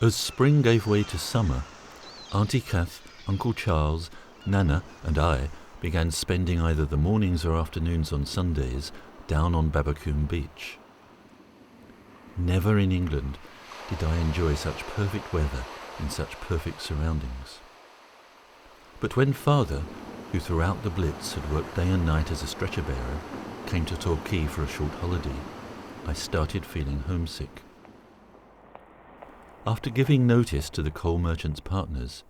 As spring gave way to summer, Auntie Kath, Uncle Charles, Nana and I began spending either the mornings or afternoons on Sundays down on Babacoombe Beach. Never in England did I enjoy such perfect weather in such perfect surroundings. But when Father, who throughout the Blitz had worked day and night as a stretcher bearer, came to Torquay for a short holiday, I started feeling homesick. After giving notice to the coal merchant's partners,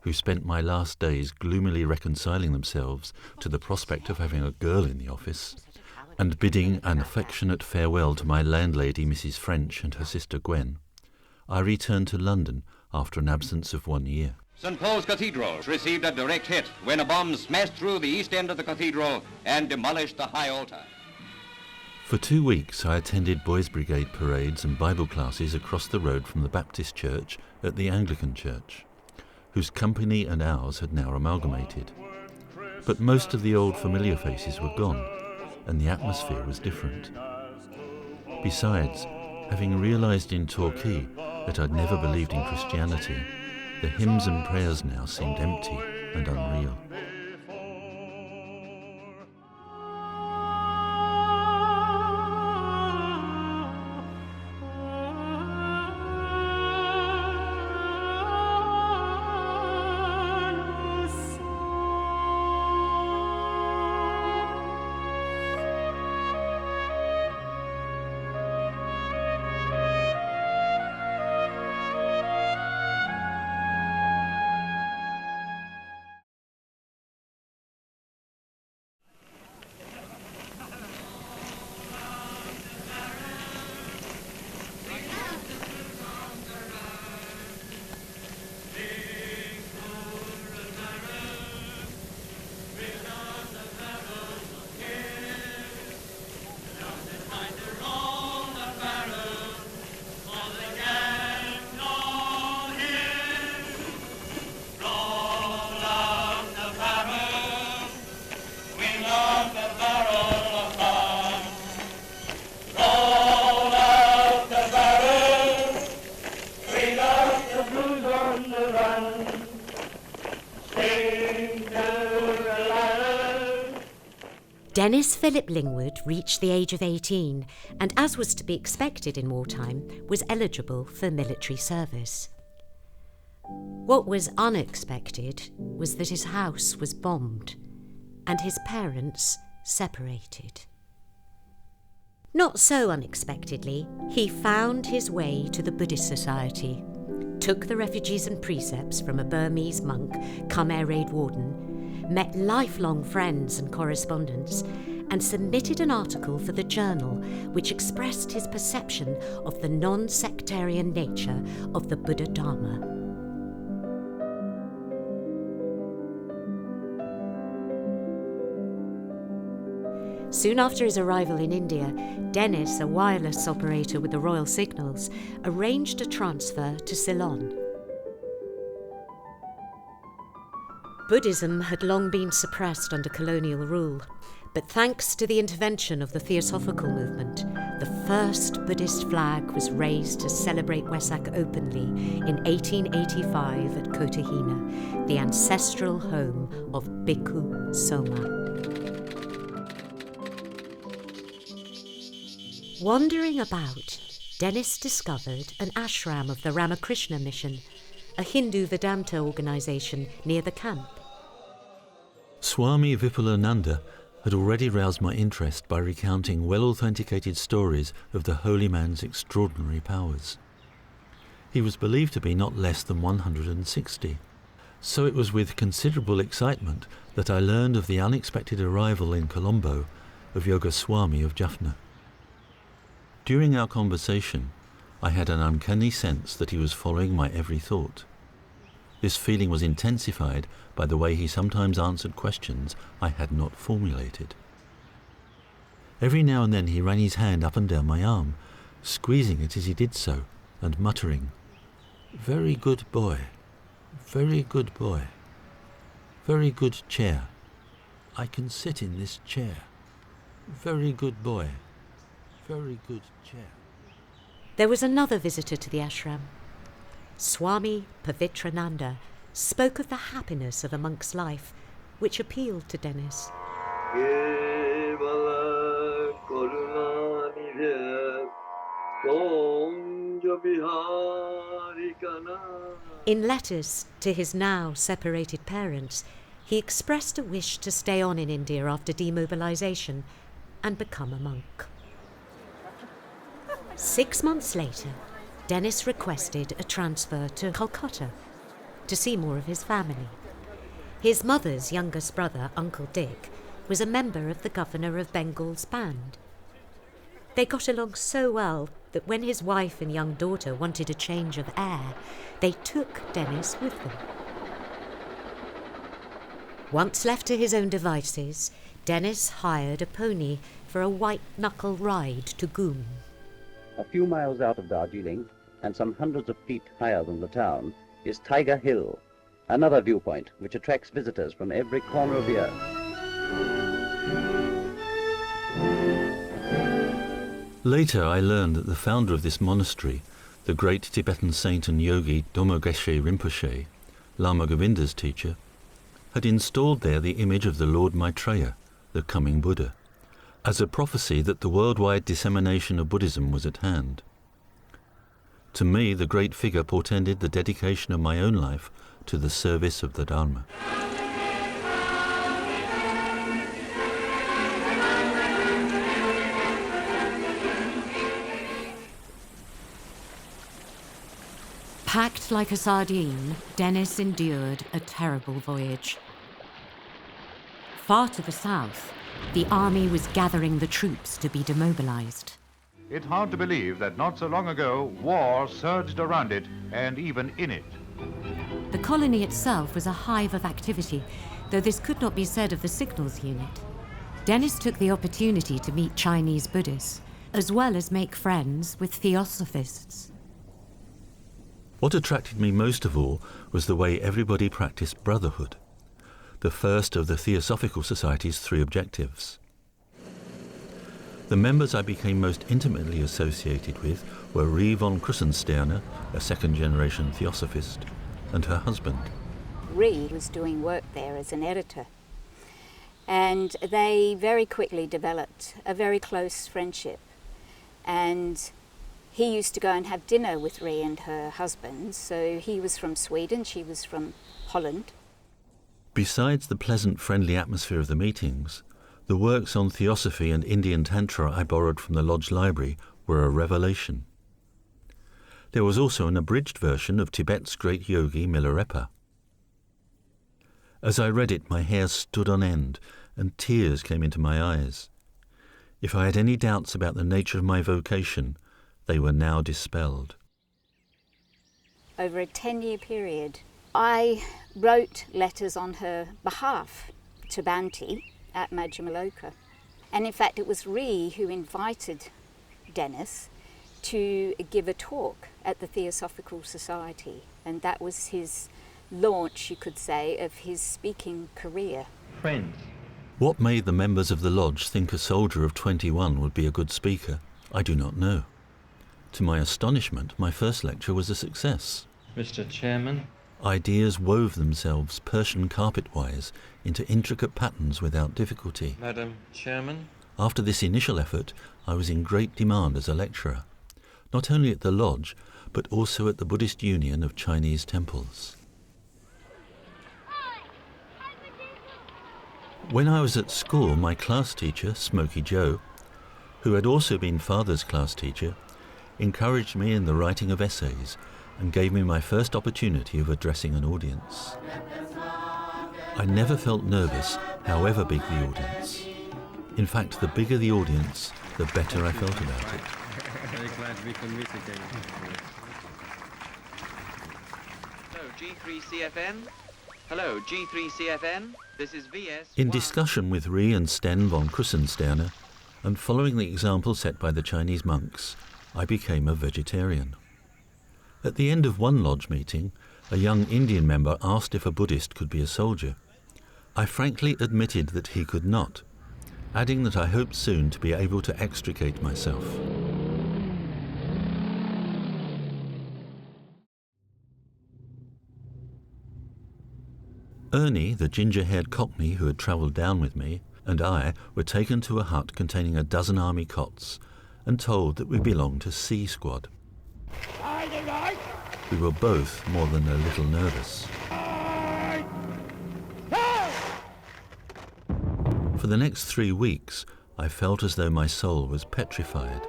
who spent my last days gloomily reconciling themselves to the prospect of having a girl in the office, and bidding an affectionate farewell to my landlady Mrs. French and her sister Gwen, I returned to London after an absence of 1 year. St. Paul's Cathedral received a direct hit when a bomb smashed through the east end of the cathedral and demolished the high altar. For 2 weeks I attended Boys' Brigade parades and Bible classes across the road from the Baptist Church at the Anglican Church, whose company and ours had now amalgamated. But most of the old familiar faces were gone, and the atmosphere was different. Besides, having realised in Torquay that I'd never believed in Christianity, the hymns and prayers now seemed empty and unreal. Dennis Philip Lingwood reached the age of 18 and, as was to be expected in wartime, was eligible for military service. What was unexpected was that his house was bombed and his parents separated. Not so unexpectedly, he found his way to the Buddhist Society, took the refugees and precepts from a Burmese monk, Khmer Raid warden, met lifelong friends and correspondents, and submitted an article for the Journal which expressed his perception of the non-sectarian nature of the Buddha Dharma. Soon after his arrival in India, Dennis, a wireless operator with the Royal Signals, arranged a transfer to Ceylon. Buddhism had long been suppressed under colonial rule, but thanks to the intervention of the Theosophical movement, the first Buddhist flag was raised to celebrate Wesak openly in 1885 at Kotahina, the ancestral home of Bhikkhu Soma. Wandering about, Dennis discovered an ashram of the Ramakrishna Mission, a Hindu Vedanta organisation near the camp. Swami Vipulananda had already roused my interest by recounting well-authenticated stories of the holy man's extraordinary powers. He was believed to be not less than 160, so it was with considerable excitement that I learned of the unexpected arrival in Colombo of Yogaswami of Jaffna. During our conversation, I had an uncanny sense that he was following my every thought. This feeling was intensified by the way he sometimes answered questions I had not formulated. Every now and then he ran his hand up and down my arm, squeezing it as he did so, and muttering, "Very good boy, very good boy, very good chair. I can sit in this chair. Very good boy, very good chair." There was another visitor to the ashram, Swami Pavitrananda spoke of the happiness of a monk's life, which appealed to Dennis. In letters to his now separated parents, he expressed a wish to stay on in India after demobilisation and become a monk. 6 months later, Dennis requested a transfer to Calcutta to see more of his family. His mother's youngest brother, Uncle Dick, was a member of the Governor of Bengal's band. They got along so well that when his wife and young daughter wanted a change of air, they took Dennis with them. Once left to his own devices, Dennis hired a pony for a white-knuckle ride to Goom. A few miles out of Darjeeling, and some hundreds of feet higher than the town, is Tiger Hill, another viewpoint which attracts visitors from every corner of the earth. Later I learned that the founder of this monastery, the great Tibetan saint and yogi Domo Geshe Rinpoche, Lama Govinda's teacher, had installed there the image of the Lord Maitreya, the coming Buddha, as a prophecy that the worldwide dissemination of Buddhism was at hand. To me, the great figure portended the dedication of my own life to the service of the Dharma. Packed like a sardine, Dennis endured a terrible voyage. Far to the south, the army was gathering the troops to be demobilised. It's hard to believe that not so long ago, war surged around it and even in it. The colony itself was a hive of activity, though this could not be said of the signals unit. Dennis took the opportunity to meet Chinese Buddhists, as well as make friends with Theosophists. What attracted me most of all was the way everybody practiced brotherhood, the first of the Theosophical Society's 3 objectives. The members I became most intimately associated with were Rie von Krusensterne, a second-generation Theosophist, and her husband. Rie was doing work there as an editor, and they very quickly developed a very close friendship. And he used to go and have dinner with Rie and her husband, so he was from Sweden, she was from Holland. Besides the pleasant, friendly atmosphere of the meetings, the works on Theosophy and Indian Tantra I borrowed from the lodge library were a revelation. There was also an abridged version of Tibet's great yogi Milarepa. As I read it, my hair stood on end and tears came into my eyes. If I had any doubts about the nature of my vocation, they were now dispelled. Over a 10-year period, I wrote letters on her behalf to Bhante at Majjhimaloka. And in fact, it was Rie who invited Dennis to give a talk at the Theosophical Society. And that was his launch, you could say, of his speaking career. Friends. What made the members of the lodge think a soldier of 21 would be a good speaker, I do not know. To my astonishment, my first lecture was a success. Mr. Chairman. Ideas wove themselves Persian carpet-wise into intricate patterns without difficulty. Madam Chairman. After this initial effort, I was in great demand as a lecturer, not only at the lodge, but also at the Buddhist Union of Chinese Temples. When I was at school, my class teacher, Smoky Joe, who had also been Father's class teacher, encouraged me in the writing of essays and gave me my first opportunity of addressing an audience. I never felt nervous, however big the audience. In fact, the bigger the audience, the better I felt about it. Very glad we can meet again. Hello, G3CFN. Hello, G3CFN. This is VS. In discussion with Rie and Sten von Krusensterne, and following the example set by the Chinese monks, I became a vegetarian. At the end of one lodge meeting, a young Indian member asked if a Buddhist could be a soldier. I frankly admitted that he could not, adding that I hoped soon to be able to extricate myself. Ernie, the ginger-haired cockney who had travelled down with me, and I were taken to a hut containing a dozen army cots and told that we belonged to C Squad. We were both more than a little nervous. For the next 3 weeks, I felt as though my soul was petrified.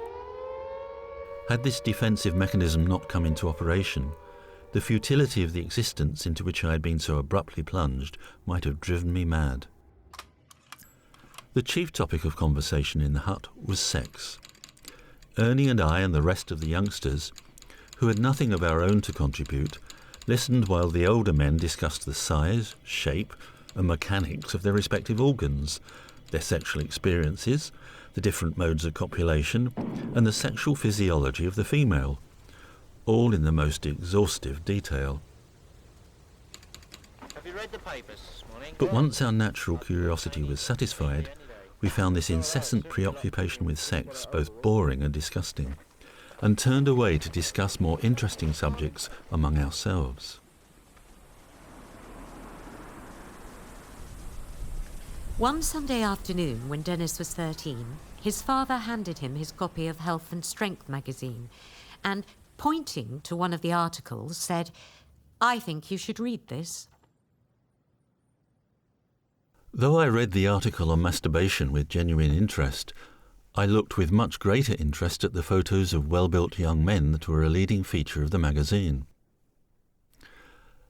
Had this defensive mechanism not come into operation, the futility of the existence into which I had been so abruptly plunged might have driven me mad. The chief topic of conversation in the hut was sex. Ernie and I and the rest of the youngsters, who had nothing of our own to contribute, listened while the older men discussed the size, shape, and mechanics of their respective organs, their sexual experiences, the different modes of copulation, and the sexual physiology of the female, all in the most exhaustive detail. Have you read the papers this morning? But once our natural curiosity was satisfied, we found this incessant preoccupation with sex both boring and disgusting, and turned away to discuss more interesting subjects among ourselves. One Sunday afternoon, when Dennis was 13, his father handed him his copy of Health and Strength magazine and, pointing to one of the articles, said, "I think you should read this." Though I read the article on masturbation with genuine interest, I looked with much greater interest at the photos of well-built young men that were a leading feature of the magazine.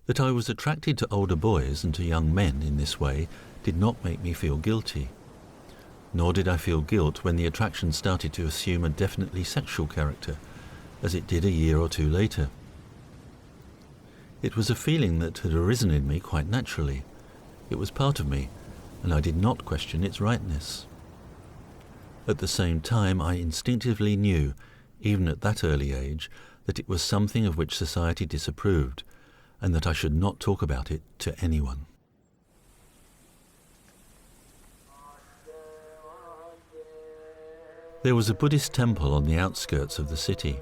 That I was attracted to older boys and to young men in this way did not make me feel guilty. Nor did I feel guilt when the attraction started to assume a definitely sexual character, as it did a year or two later. It was a feeling that had arisen in me quite naturally. It was part of me, and I did not question its rightness. At the same time, I instinctively knew, even at that early age, that it was something of which society disapproved, and that I should not talk about it to anyone. There was a Buddhist temple on the outskirts of the city.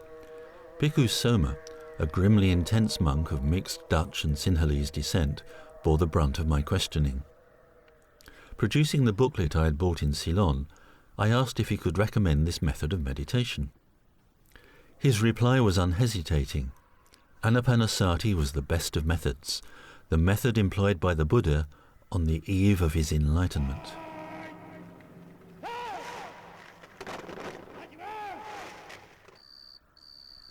Bhikkhu Soma, a grimly intense monk of mixed Dutch and Sinhalese descent, bore the brunt of my questioning. Producing the booklet I had bought in Ceylon, I asked if he could recommend this method of meditation. His reply was unhesitating. Anapanasati was the best of methods, the method employed by the Buddha on the eve of his enlightenment.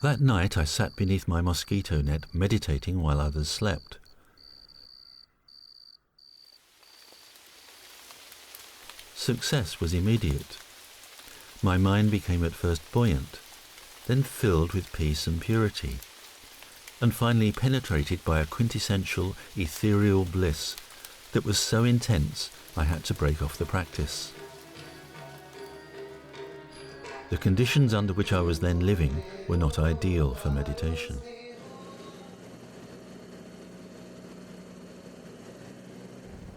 That night I sat beneath my mosquito net meditating while others slept. Success was immediate. My mind became at first buoyant, then filled with peace and purity, and finally penetrated by a quintessential ethereal bliss that was so intense I had to break off the practice. The conditions under which I was then living were not ideal for meditation.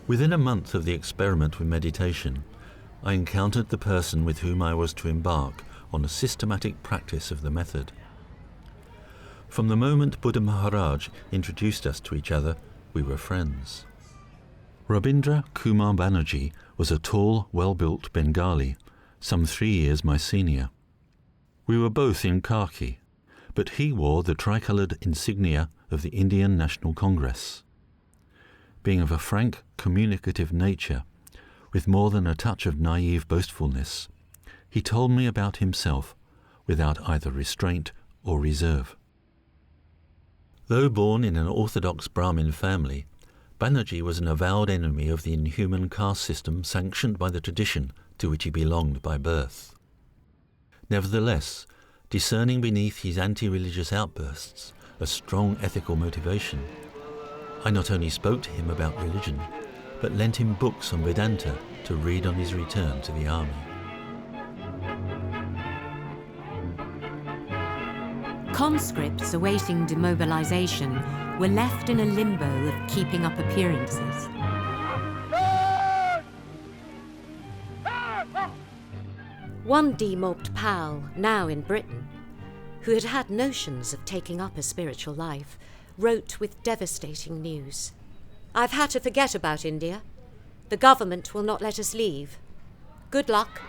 Within a month of the experiment with meditation, I encountered the person with whom I was to embark on a systematic practice of the method. From the moment Buddha Maharaj introduced us to each other, we were friends. Rabindra Kumar Banerjee was a tall, well-built Bengali, some 3 years my senior. We were both in khaki, but he wore the tricoloured insignia of the Indian National Congress. Being of a frank, communicative nature, with more than a touch of naive boastfulness, he told me about himself without either restraint or reserve. Though born in an orthodox Brahmin family, Banerjee was an avowed enemy of the inhuman caste system sanctioned by the tradition to which he belonged by birth. Nevertheless, discerning beneath his anti-religious outbursts a strong ethical motivation, I not only spoke to him about religion, but lent him books on Vedanta to read on his return to the army. Conscripts awaiting demobilisation were left in a limbo of keeping up appearances. One demobbed pal, now in Britain, who had had notions of taking up a spiritual life, wrote with devastating news. I've had to forget about India. The government will not let us leave. Good luck.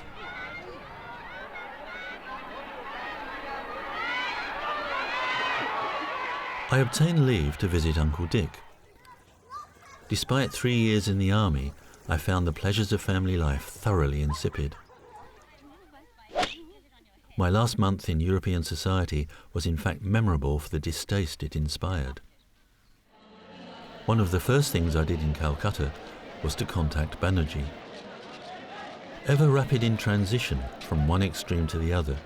I obtained leave to visit Uncle Dick. Despite 3 years in the army, I found the pleasures of family life thoroughly insipid. My last month in European society was in fact memorable for the distaste it inspired. One of the first things I did in Calcutta was to contact Banerjee. Ever rapid in transition from one extreme to the other,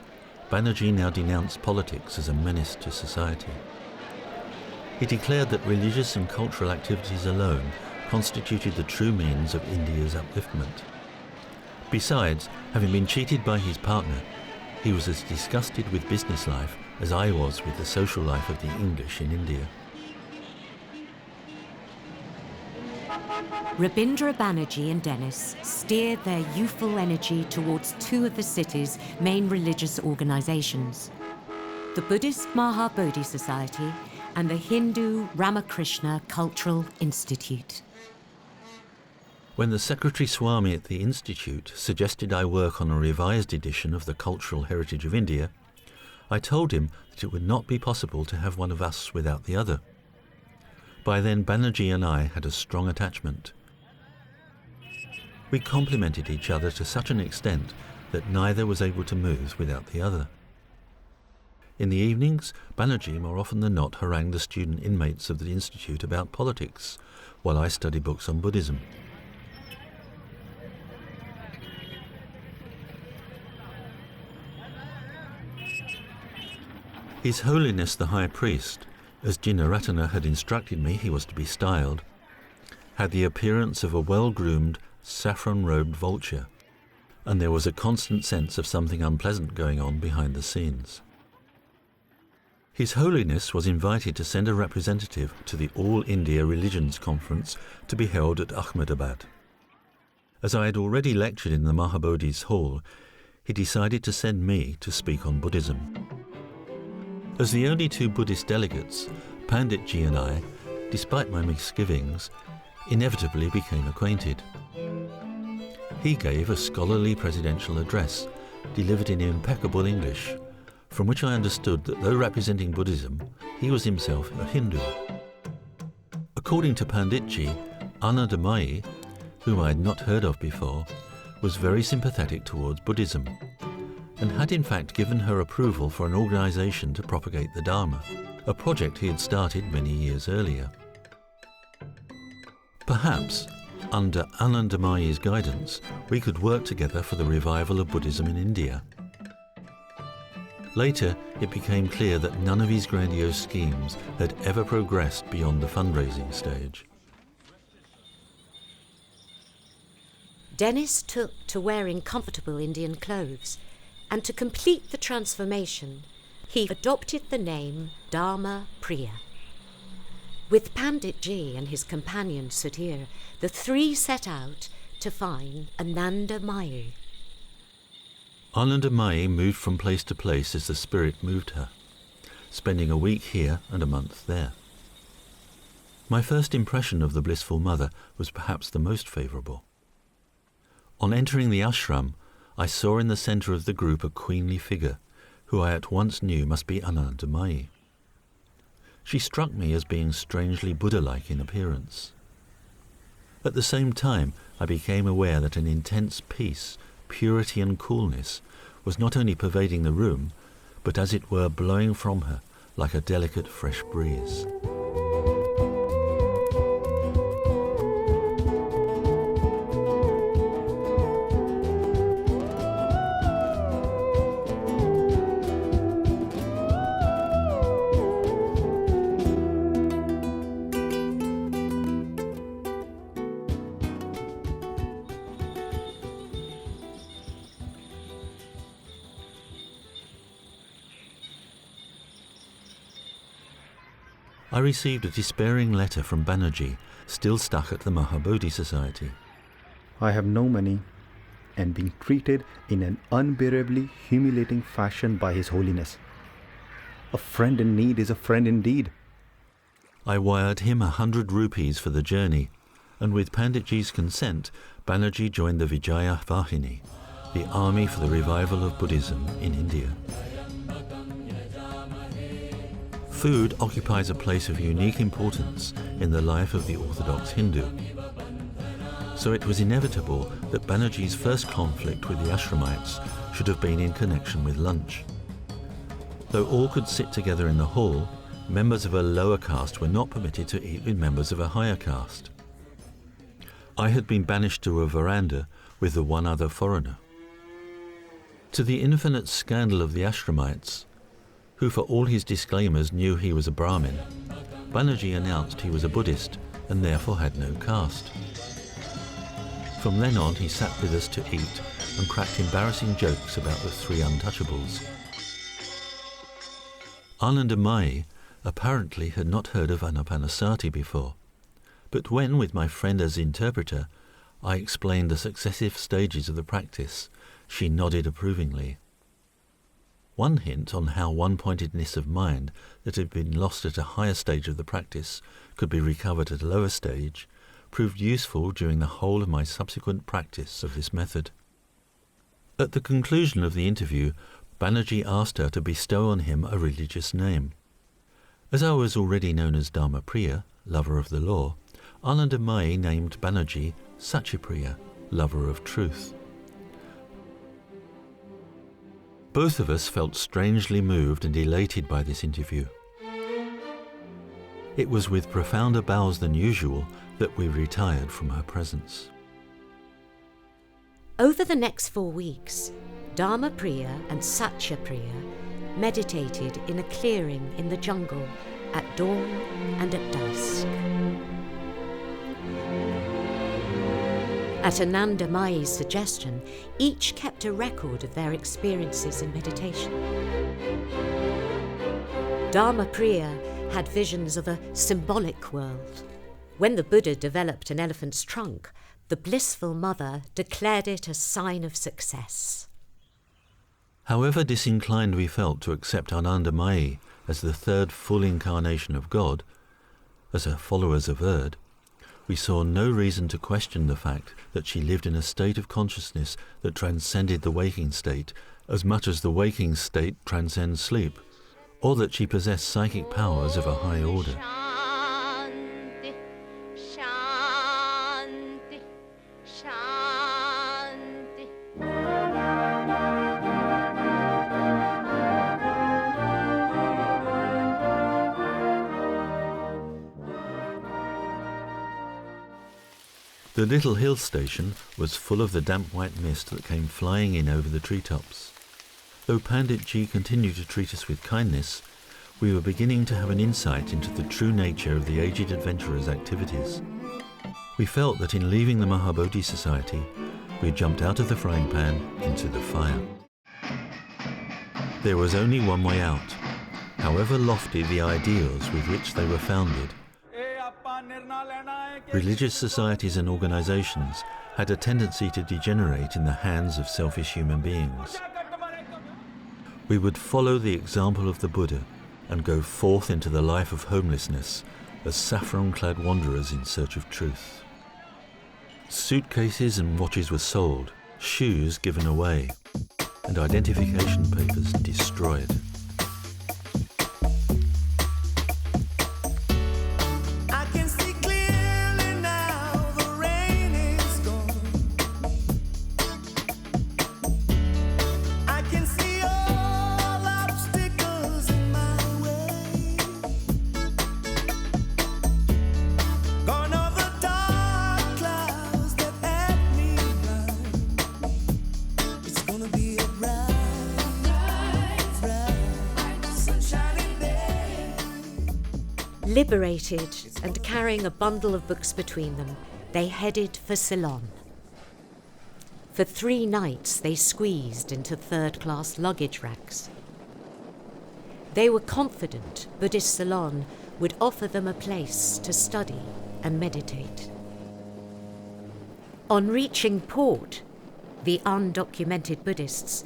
Banerjee now denounced politics as a menace to society. He declared that religious and cultural activities alone constituted the true means of India's upliftment. Besides, having been cheated by his partner, he was as disgusted with business life as I was with the social life of the English in India. Rabindra Banerjee and Dennis steered their youthful energy towards two of the city's main religious organizations, the Buddhist Mahabodhi Society and the Hindu Ramakrishna Cultural Institute. When the Secretary Swami at the Institute suggested I work on a revised edition of the Cultural Heritage of India, I told him that it would not be possible to have one of us without the other. By then, Banerjee and I had a strong attachment. We complemented each other to such an extent that neither was able to move without the other. In the evenings, Banerjee more often than not harangued the student inmates of the Institute about politics, while I studied books on Buddhism. His Holiness the High Priest, as Jinaratana had instructed me he was to be styled, had the appearance of a well-groomed, saffron-robed vulture, and there was a constant sense of something unpleasant going on behind the scenes. His Holiness was invited to send a representative to the All India Religions Conference to be held at Ahmedabad. As I had already lectured in the Mahabodhi's hall, he decided to send me to speak on Buddhism. As the only two Buddhist delegates, Panditji and I, despite my misgivings, inevitably became acquainted. He gave a scholarly presidential address, delivered in impeccable English, from which I understood that though representing Buddhism, he was himself a Hindu. According to Panditji, Anandamayi, whom I had not heard of before, was very sympathetic towards Buddhism, and had in fact given her approval for an organisation to propagate the Dharma, a project he had started many years earlier. Perhaps, under Anandamayi's guidance, we could work together for the revival of Buddhism in India. Later, it became clear that none of his grandiose schemes had ever progressed beyond the fundraising stage. Dennis took to wearing comfortable Indian clothes, and to complete the transformation, he adopted the name Dharma Priya. With Panditji and his companion Sudhir, the three set out to find Anandamayi. Anandamayi moved from place to place as the spirit moved her, spending a week here and a month there. My first impression of the blissful mother was perhaps the most favourable. On entering the ashram, I saw in the centre of the group a queenly figure, who I at once knew must be Anandamayi. She struck me as being strangely Buddha-like in appearance. At the same time, I became aware that an intense peace, purity and coolness was not only pervading the room, but as it were blowing from her like a delicate fresh breeze. I received a despairing letter from Banerjee, still stuck at the Mahabodhi Society. I have no money and being treated in an unbearably humiliating fashion by His Holiness. A friend in need is a friend indeed. I wired him 100 rupees for the journey, and with Panditji's consent, Banerjee joined the Vijaya Vahini, the army for the revival of Buddhism in India. Food occupies a place of unique importance in the life of the Orthodox Hindu. So it was inevitable that Banerjee's first conflict with the Ashramites should have been in connection with lunch. Though all could sit together in the hall, members of a lower caste were not permitted to eat with members of a higher caste. I had been banished to a veranda with the one other foreigner. To the infinite scandal of the Ashramites, who for all his disclaimers knew he was a Brahmin, Banerjee announced he was a Buddhist and therefore had no caste. From then on he sat with us to eat and cracked embarrassing jokes about the three untouchables. Anandamayi apparently had not heard of Anapanasati before, but when, with my friend as interpreter, I explained the successive stages of the practice, she nodded approvingly. One hint on how one-pointedness of mind that had been lost at a higher stage of the practice could be recovered at a lower stage proved useful during the whole of my subsequent practice of this method. At the conclusion of the interview, Banerjee asked her to bestow on him a religious name. As I was already known as Dharmapriya, lover of the law, Anandamayi named Banerjee Satyapriya, lover of truth. Both of us felt strangely moved and elated by this interview. It was with profounder bows than usual that we retired from her presence. Over the next 4 weeks, Dharmapriya and Satyapriya meditated in a clearing in the jungle at dawn and at dusk. At Anandamayi's suggestion, each kept a record of their experiences in meditation. Dharmapriya had visions of a symbolic world. When the Buddha developed an elephant's trunk, the blissful mother declared it a sign of success. However disinclined we felt to accept Anandamayi as the third full incarnation of God, as her followers averred, we saw no reason to question the fact that she lived in a state of consciousness that transcended the waking state as much as the waking state transcends sleep, or that she possessed psychic powers of a high order. The little hill station was full of the damp white mist that came flying in over the treetops. Though Panditji continued to treat us with kindness, we were beginning to have an insight into the true nature of the aged adventurer's activities. We felt that in leaving the Mahabodhi Society, we had jumped out of the frying pan into the fire. There was only one way out, however lofty the ideals with which they were founded. Religious societies and organizations had a tendency to degenerate in the hands of selfish human beings. We would follow the example of the Buddha and go forth into the life of homelessness as saffron-clad wanderers in search of truth. Suitcases and watches were sold, shoes given away, and identification papers destroyed. Liberated and carrying a bundle of books between them, they headed for Ceylon. For 3 nights they squeezed into third-class luggage racks. They were confident Buddhist Ceylon would offer them a place to study and meditate. On reaching port, the undocumented Buddhists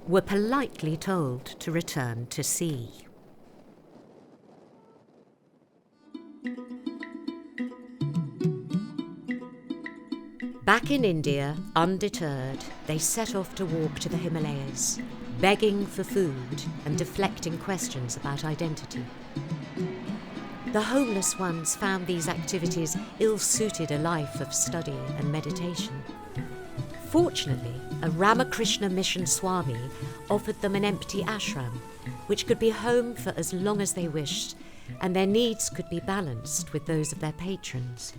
were politely told to return to sea. Back in India, undeterred, they set off to walk to the Himalayas, begging for food and deflecting questions about identity. The homeless ones found these activities ill-suited a life of study and meditation. Fortunately, a Ramakrishna Mission Swami offered them an empty ashram, which could be home for as long as they wished, and their needs could be balanced with those of their patrons.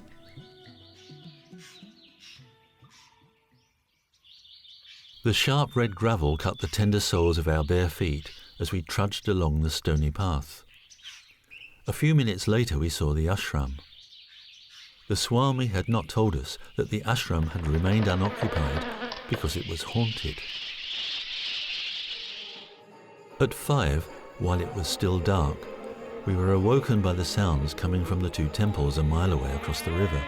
The sharp red gravel cut the tender soles of our bare feet as we trudged along the stony path. A few minutes later we saw the ashram. The Swami had not told us that the ashram had remained unoccupied because it was haunted. At 5, while it was still dark, we were awoken by the sounds coming from the 2 temples a mile away across the river.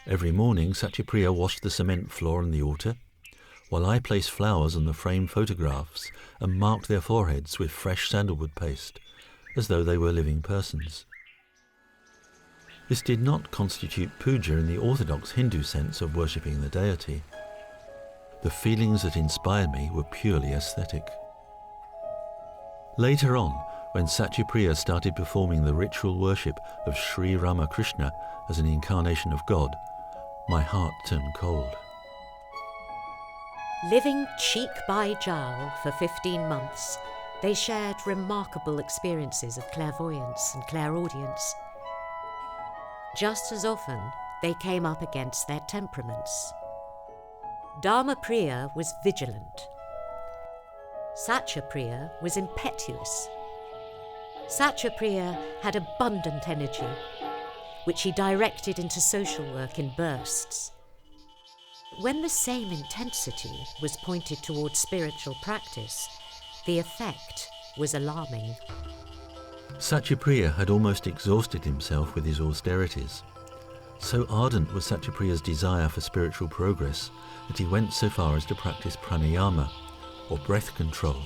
Every morning, Satyapriya washed the cement floor on the altar, while I placed flowers on the framed photographs and marked their foreheads with fresh sandalwood paste, as though they were living persons. This did not constitute puja in the orthodox Hindu sense of worshipping the deity. The feelings that inspired me were purely aesthetic. Later on, when Satyapriya started performing the ritual worship of Sri Ramakrishna as an incarnation of God, my heart turned cold. Living cheek by jowl for 15 months, they shared remarkable experiences of clairvoyance and clairaudience. Just as often, they came up against their temperaments. Dharmapriya was vigilant. Satyapriya was impetuous. Satyapriya had abundant energy, which he directed into social work in bursts. When the same intensity was pointed towards spiritual practice, the effect was alarming. Satyapriya had almost exhausted himself with his austerities. So ardent was Satyapriya's desire for spiritual progress that he went so far as to practice pranayama, or breath control,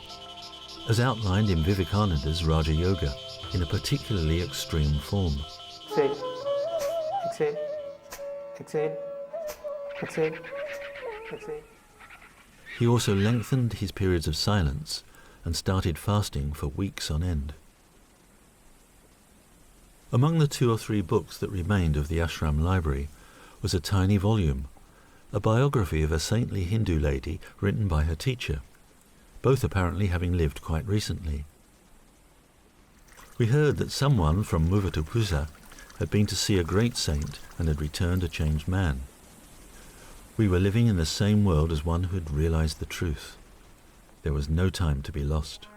as outlined in Vivekananda's Raja Yoga, in a particularly extreme form. Exhale, exhale, exhale, exhale, exhale. He also lengthened his periods of silence and started fasting for weeks on end. Among the 2 or 3 books that remained of the ashram library was a tiny volume, a biography of a saintly Hindu lady written by her teacher, both apparently having lived quite recently. We heard that someone from Muvattupuzha had been to see a great saint and had returned a changed man. We were living in the same world as one who had realized the truth. There was no time to be lost.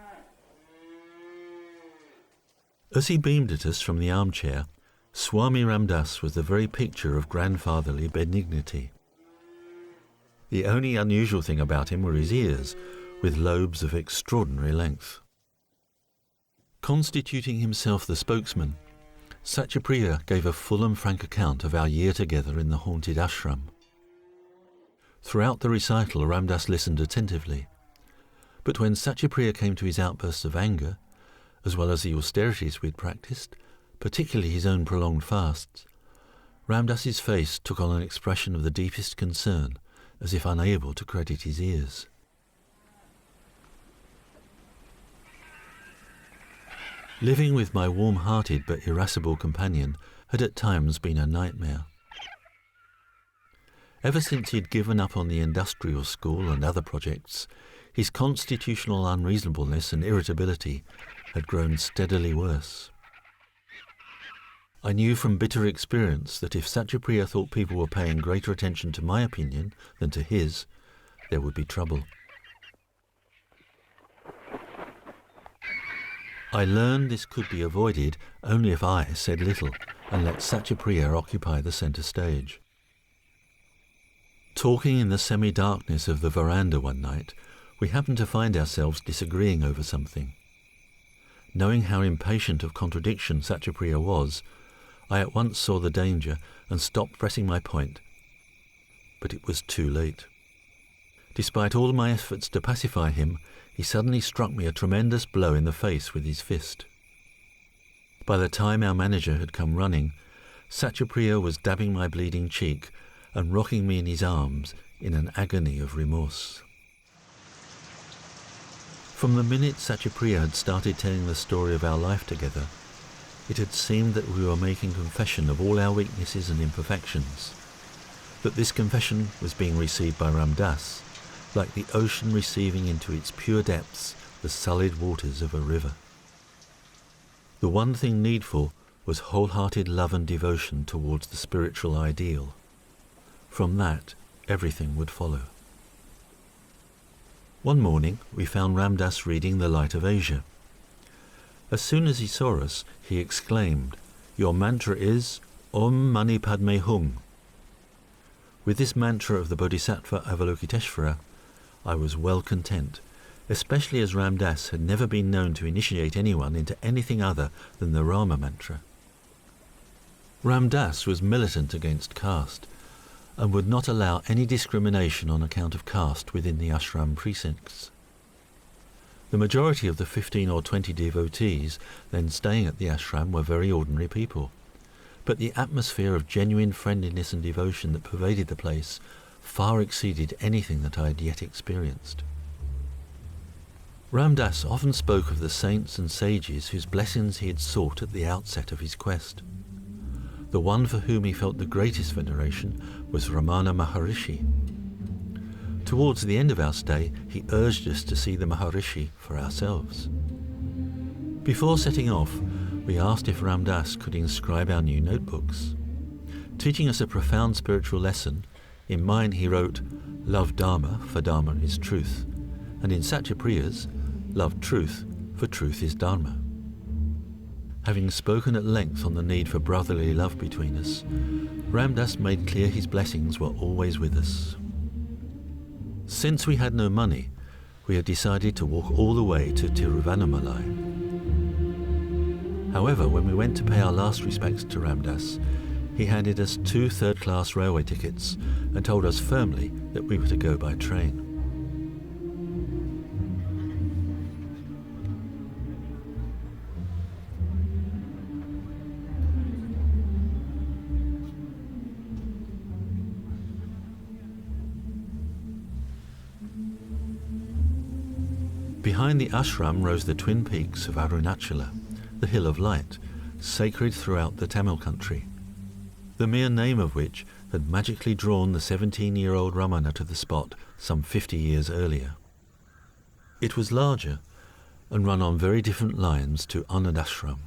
As he beamed at us from the armchair, Swami Ramdas was the very picture of grandfatherly benignity. The only unusual thing about him were his ears, with lobes of extraordinary length. Constituting himself the spokesman, Satyapriya gave a full and frank account of our year together in the haunted ashram. Throughout the recital, Ramdas listened attentively, but when Satyapriya came to his outbursts of anger, as well as the austerities we'd practiced, particularly his own prolonged fasts, Ramdas's face took on an expression of the deepest concern, as if unable to credit his ears. Living with my warm-hearted but irascible companion had at times been a nightmare. Ever since he'd given up on the industrial school and other projects, his constitutional unreasonableness and irritability had grown steadily worse. I knew from bitter experience that if Satyapriya thought people were paying greater attention to my opinion than to his, there would be trouble. I learned this could be avoided only if I said little and let Satyapriya occupy the centre stage. Talking in the semi-darkness of the veranda one night, we happened to find ourselves disagreeing over something. Knowing how impatient of contradiction Satyapriya was, I at once saw the danger and stopped pressing my point. But it was too late. Despite all my efforts to pacify him, he suddenly struck me a tremendous blow in the face with his fist. By the time our manager had come running, Satyapriya was dabbing my bleeding cheek and rocking me in his arms in an agony of remorse. From the minute Satyapriya had started telling the story of our life together, it had seemed that we were making confession of all our weaknesses and imperfections, that this confession was being received by Ram Das, like the ocean receiving into its pure depths the sullied waters of a river. The one thing needful was wholehearted love and devotion towards the spiritual ideal. From that, everything would follow. One morning, we found Ram Das reading The Light of Asia. As soon as he saw us, he exclaimed, "Your mantra is Om Mani Padme Hum." With this mantra of the Bodhisattva Avalokiteshvara, I was well content, especially as Ram Das had never been known to initiate anyone into anything other than the Rama mantra. Ram Das was militant against caste and would not allow any discrimination on account of caste within the ashram precincts. The majority of the 15 or 20 devotees then staying at the ashram were very ordinary people, but the atmosphere of genuine friendliness and devotion that pervaded the place far exceeded anything that I had yet experienced. Ram Das often spoke of the saints and sages whose blessings he had sought at the outset of his quest. The one for whom he felt the greatest veneration was Ramana Maharishi. Towards the end of our stay, he urged us to see the Maharishi for ourselves. Before setting off, we asked if Ram Das could inscribe our new notebooks. Teaching us a profound spiritual lesson, in mine he wrote, "Love Dharma, for Dharma is truth," and in Satyapriya's, "Love truth, for truth is Dharma." Having spoken at length on the need for brotherly love between us, Ram Das made clear his blessings were always with us. Since we had no money, we had decided to walk all the way to Tiruvannamalai. However, when we went to pay our last respects to Ram Das, he handed us 2 third-class railway tickets and told us firmly that we were to go by train. Behind the ashram rose the twin peaks of Arunachala, the Hill of Light, sacred throughout the Tamil country, the mere name of which had magically drawn the 17-year-old Ramana to the spot some 50 years earlier. It was larger and run on very different lines to Anand Ashram.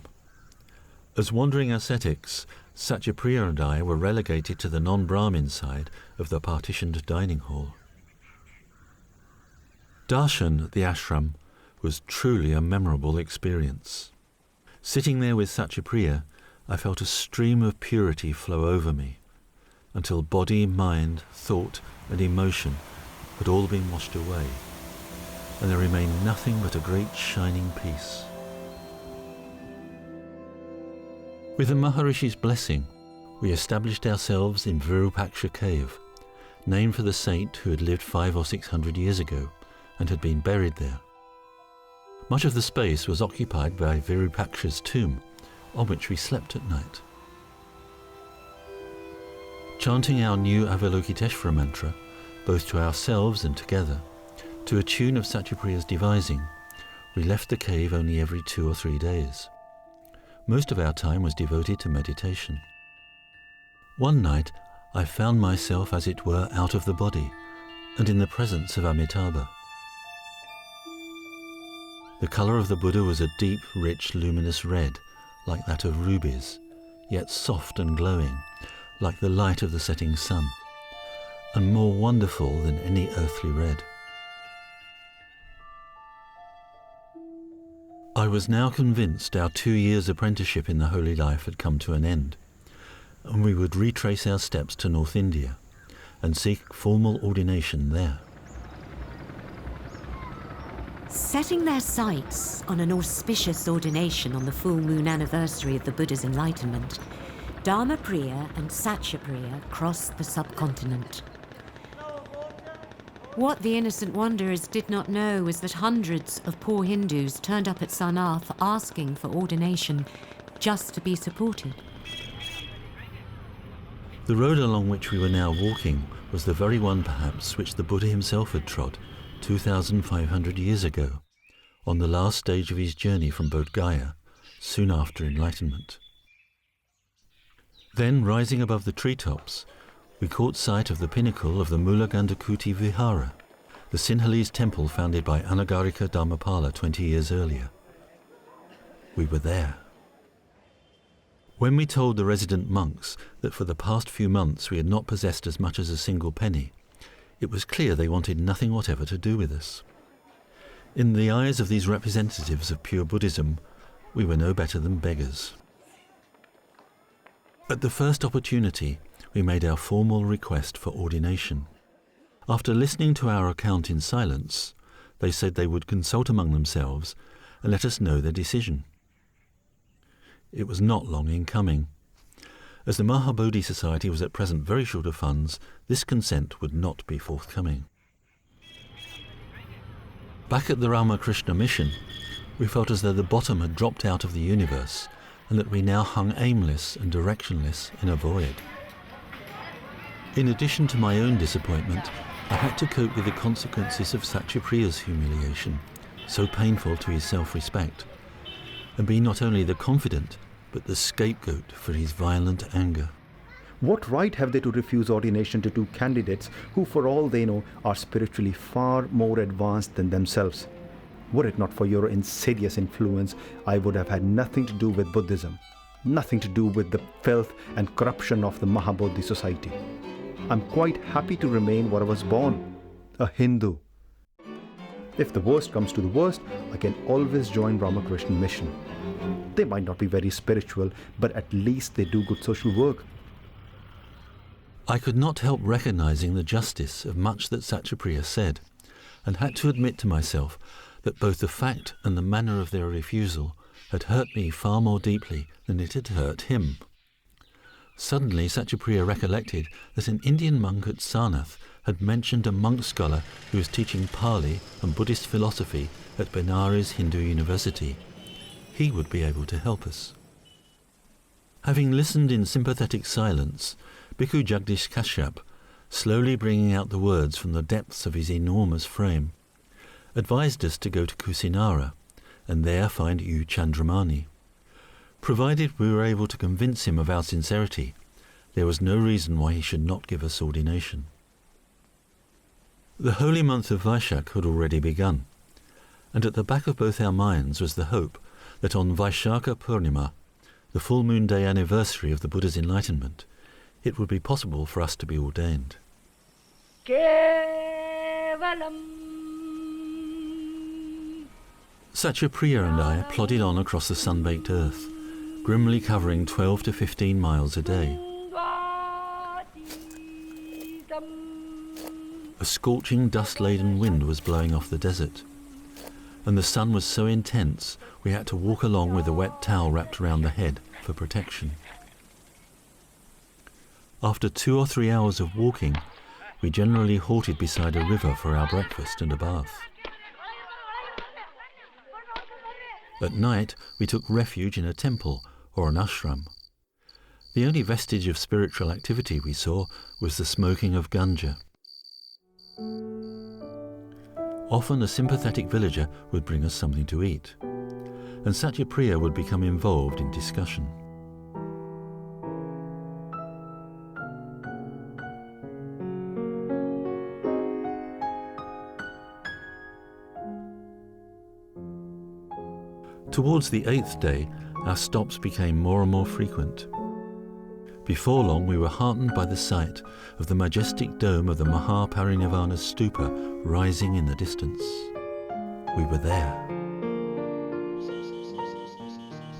As wandering ascetics, Satyapriya and I were relegated to the non-Brahmin side of the partitioned dining hall. Darshan at the ashram was truly a memorable experience. Sitting there with Satyapriya, I felt a stream of purity flow over me, until body, mind, thought and emotion had all been washed away, and there remained nothing but a great shining peace. With the Maharishi's blessing, we established ourselves in Virupaksha cave, named for the saint who had lived 500 or 600 years ago and had been buried there. Much of the space was occupied by Virupaksha's tomb, on which we slept at night. Chanting our new Avalokiteshvara mantra, both to ourselves and together, to a tune of Satyapriya's devising, we left the cave only every 2 or 3 days. Most of our time was devoted to meditation. One night, I found myself, as it were, out of the body, and in the presence of Amitabha. The colour of the Buddha was a deep, rich, luminous red, like that of rubies, yet soft and glowing, like the light of the setting sun, and more wonderful than any earthly red. I was now convinced our 2 years' apprenticeship in the holy life had come to an end, and we would retrace our steps to North India and seek formal ordination there. Setting their sights on an auspicious ordination on the full moon anniversary of the Buddha's enlightenment, Dharmapriya and Satyapriya crossed the subcontinent. What the innocent wanderers did not know was that hundreds of poor Hindus turned up at Sarnath asking for ordination just to be supported. The road along which we were now walking was the very one perhaps which the Buddha himself had trod 2,500 years ago, on the last stage of his journey from Bodh Gaya, soon after enlightenment. Then, rising above the treetops, we caught sight of the pinnacle of the Mulagandhakuti Vihara, the Sinhalese temple founded by Anagarika Dharmapala 20 years earlier. We were there. When we told the resident monks that for the past few months we had not possessed as much as a single penny, it was clear they wanted nothing whatever to do with us. In the eyes of these representatives of pure Buddhism, we were no better than beggars. At the first opportunity, we made our formal request for ordination. After listening to our account in silence, they said they would consult among themselves and let us know their decision. It was not long in coming. As the Mahabodhi Society was at present very short of funds, this consent would not be forthcoming. Back at the Ramakrishna Mission, we felt as though the bottom had dropped out of the universe and that we now hung aimless and directionless in a void. In addition to my own disappointment, I had to cope with the consequences of Satyapriya's humiliation, so painful to his self-respect, and be not only the confidant, but the scapegoat for his violent anger. What right have they to refuse ordination to two candidates who, for all they know, are spiritually far more advanced than themselves? Were it not for your insidious influence, I would have had nothing to do with Buddhism, nothing to do with the filth and corruption of the Mahabodhi Society. I'm quite happy to remain what I was born, a Hindu. If the worst comes to the worst, I can always join Ramakrishna Mission. They might not be very spiritual, but at least they do good social work. I could not help recognizing the justice of much that Satyapriya said, and had to admit to myself that both the fact and the manner of their refusal had hurt me far more deeply than it had hurt him. Suddenly Satyapriya recollected that an Indian monk at Sarnath had mentioned a monk scholar who was teaching Pali and Buddhist philosophy at Benares Hindu University. He would be able to help us. Having listened in sympathetic silence, Bhikkhu Jagdish Kashyap, slowly bringing out the words from the depths of his enormous frame, advised us to go to Kusinara and there find U Chandramani. Provided we were able to convince him of our sincerity, there was no reason why he should not give us ordination. The holy month of Vaishak had already begun, and at the back of both our minds was the hope that on Vaishaka Purnima, the full moon day anniversary of the Buddha's enlightenment, it would be possible for us to be ordained. Satyapriya and I plodded on across the sun-baked earth, grimly covering 12 to 15 miles a day. A scorching, dust-laden wind was blowing off the desert, and the sun was so intense we had to walk along with a wet towel wrapped around the head for protection. After 2 or 3 hours of walking, we generally halted beside a river for our breakfast and a bath. At night, we took refuge in a temple or an ashram. The only vestige of spiritual activity we saw was the smoking of ganja. Often a sympathetic villager would bring us something to eat, and Satyapriya would become involved in discussion. Towards the 8th day, our stops became more and more frequent. Before long, we were heartened by the sight of the majestic dome of the Mahaparinirvana Stupa rising in the distance. We were there.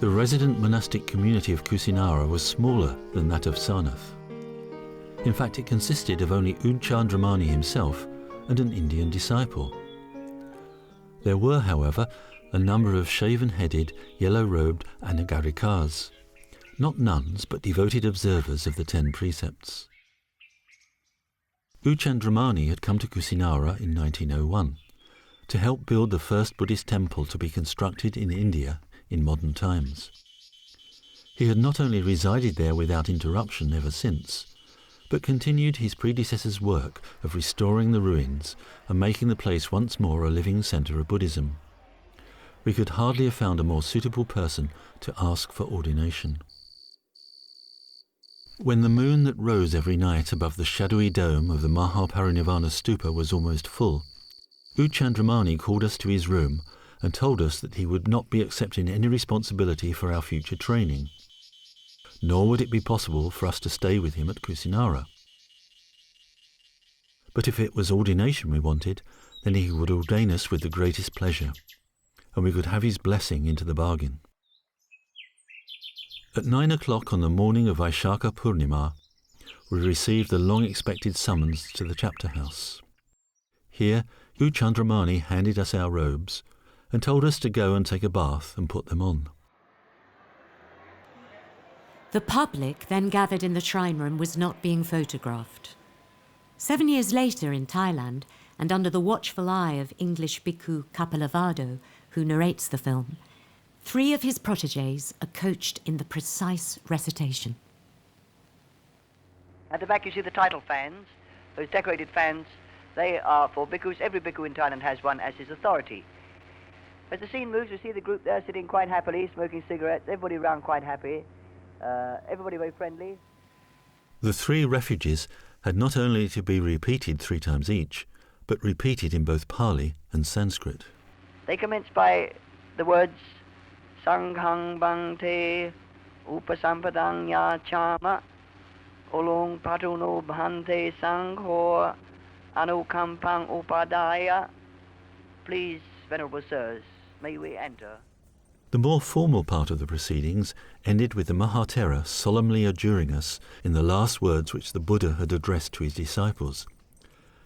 The resident monastic community of Kusinara was smaller than that of Sarnath. In fact, it consisted of only U Chandramani himself and an Indian disciple. There were, however, a number of shaven-headed, yellow-robed Anagarikas, not nuns but devoted observers of the 10 precepts. U Chandramani had come to Kusinara in 1901 to help build the first Buddhist temple to be constructed in India in modern times. He had not only resided there without interruption ever since, but continued his predecessor's work of restoring the ruins and making the place once more a living centre of Buddhism. We could hardly have found a more suitable person to ask for ordination. When the moon that rose every night above the shadowy dome of the Mahaparinirvana Stupa was almost full, U Chandramani called us to his room and told us that he would not be accepting any responsibility for our future training, nor would it be possible for us to stay with him at Kusinara. But if it was ordination we wanted, then he would ordain us with the greatest pleasure, and we could have his blessing into the bargain. At 9 o'clock on the morning of Vaishaka Purnima, we received the long-expected summons to the chapter house. Here, U Chandramani handed us our robes and told us to go and take a bath and put them on. The public then gathered in the shrine room was not being photographed. 7 years later in Thailand, and under the watchful eye of English bhikkhu Kapilavado, who narrates the film, 3 of his protégés are coached in the precise recitation. At the back you see the title fans. Those decorated fans, they are for bhikkhus. Every bhikkhu in Thailand has one as his authority. As the scene moves, you see the group there sitting quite happily, smoking cigarettes, everybody around quite happy, everybody very friendly. The 3 refuges had not only to be repeated 3 times each, but repeated in both Pali and Sanskrit. They commence by the words Sanghang Bhante Upasampadang Yachama Olong Patuno Bhante Sangho Anukampang Upadaya. Please, Venerable Sirs, may we enter? The more formal part of the proceedings ended with the Mahathera solemnly adjuring us in the last words which the Buddha had addressed to his disciples,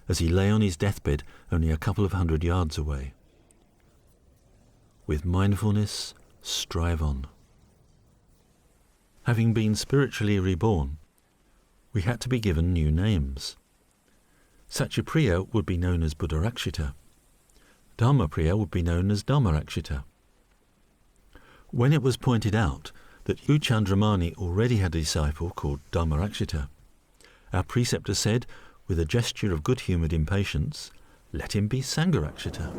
as he lay on his deathbed only a couple of 100 yards away. With mindfulness, strive on. Having been spiritually reborn, we had to be given new names. Satyapriya would be known as Buddharakshita. Dharmapriya would be known as Dharmarakshita. When it was pointed out that U Chandramani already had a disciple called Dharmarakshita, our preceptor said, with a gesture of good-humoured impatience, "Let him be Sangharakshita."